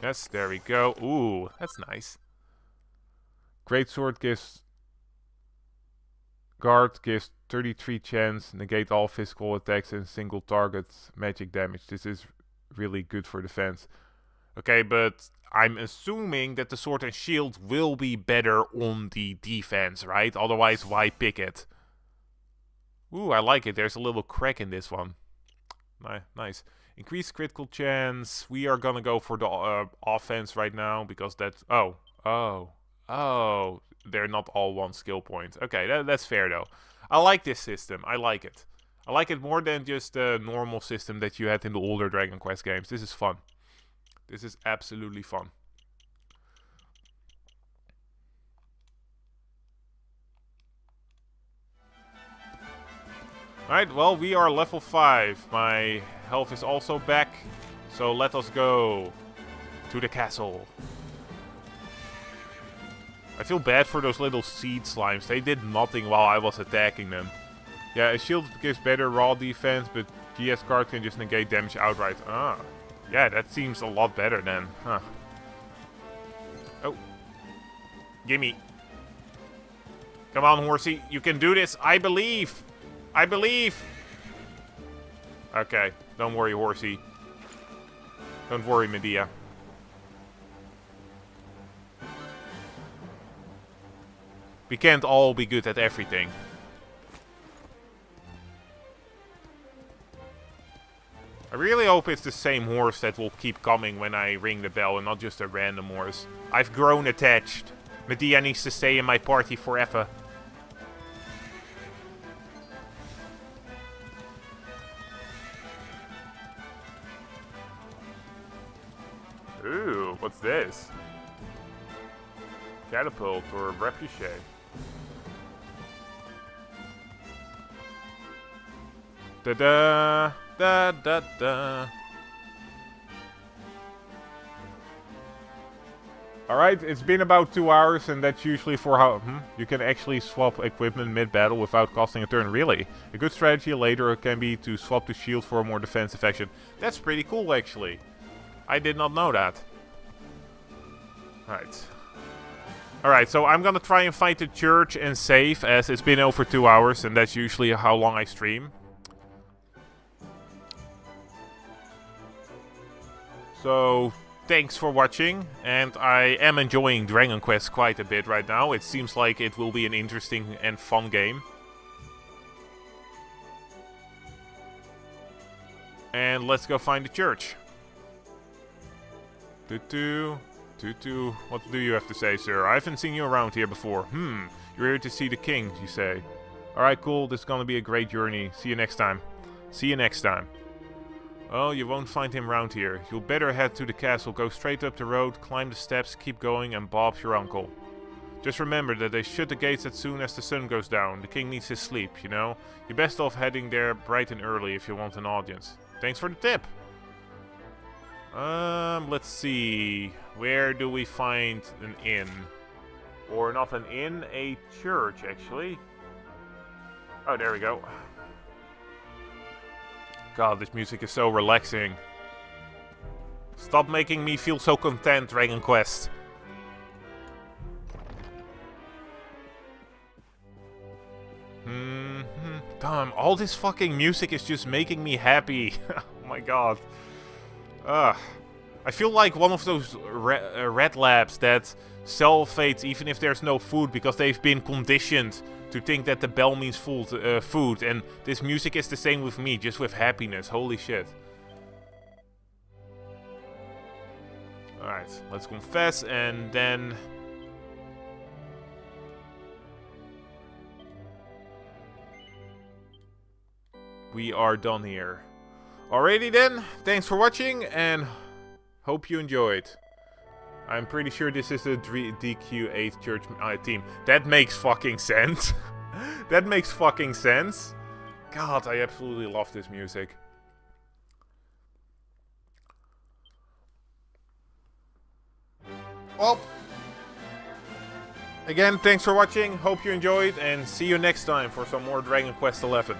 Yes, there we go. Ooh, that's nice. Greatsword gives guard gives 33 chance, negate all physical attacks and single target magic damage. This is really good for defense. Okay, but I'm assuming that the sword and shield will be better on the defense, right? Otherwise, why pick it? Ooh, I like it. There's a little crack in this one. Nice. Increased critical chance. We are gonna go for the offense right now because that's... Oh, they're not all one skill point. Okay, that's fair though. I like this system. I like it. I like it more than just the normal system that you had in the older Dragon Quest games. This is fun. This is absolutely fun. Alright, well, we are level 5. My health is also back. So let us go to the castle. I feel bad for those little seed slimes. They did nothing while I was attacking them. Yeah, a shield gives better raw defense, but GS card can just negate damage outright. Ah. Yeah, that seems a lot better then. Huh. Oh. Gimme. Come on, horsey. You can do this. I believe. I believe. Okay. Don't worry, horsey. Don't worry, Medea. We can't all be good at everything. I really hope it's the same horse that will keep coming when I ring the bell and not just a random horse. I've grown attached. Medea needs to stay in my party forever. Ooh, what's this? Catapult or Repuche. Da-da, da-da-da. Alright, it's been about 2 hours, and that's usually for how... You can actually swap equipment mid-battle without costing a turn, really. A good strategy later can be to swap the shield for a more defensive action. That's pretty cool, actually. I did not know that. Alright, so I'm gonna try and find the church and save, as it's been over 2 hours, and that's usually how long I stream. So, thanks for watching, and I am enjoying Dragon Quest quite a bit right now. It seems like it will be an interesting and fun game. And let's go find the church. Tutu, Tutu, what do you have to say, sir? I haven't seen you around here before. You're here to see the king, you say. Alright, cool, this is gonna be a great journey. See you next time. See you next time. Oh, you won't find him round here. You'll better head to the castle, go straight up the road, climb the steps, keep going, and Bob's your uncle. Just remember that they shut the gates as soon as the sun goes down. The king needs his sleep, you know? You're best off heading there bright and early if you want an audience. Thanks for the tip! Let's see. Where do we find an inn? Or not an inn, a church, actually. Oh, there we go. God, this music is so relaxing. Stop making me feel so content, Dragon Quest. Damn, all this fucking music is just making me happy. Oh my god. I feel like one of those red labs that sell fates even if there's no food because they've been conditioned to think that the bell means food, and this music is the same with me, just with happiness. Holy shit. Alright, let's confess, and then... we are done here. Alrighty then, thanks for watching, and hope you enjoyed. I'm pretty sure this is the DQ8 Church team. That makes fucking sense. That makes fucking sense. God, I absolutely love this music. Well, again, thanks for watching. Hope you enjoyed, and see you next time for some more Dragon Quest XI.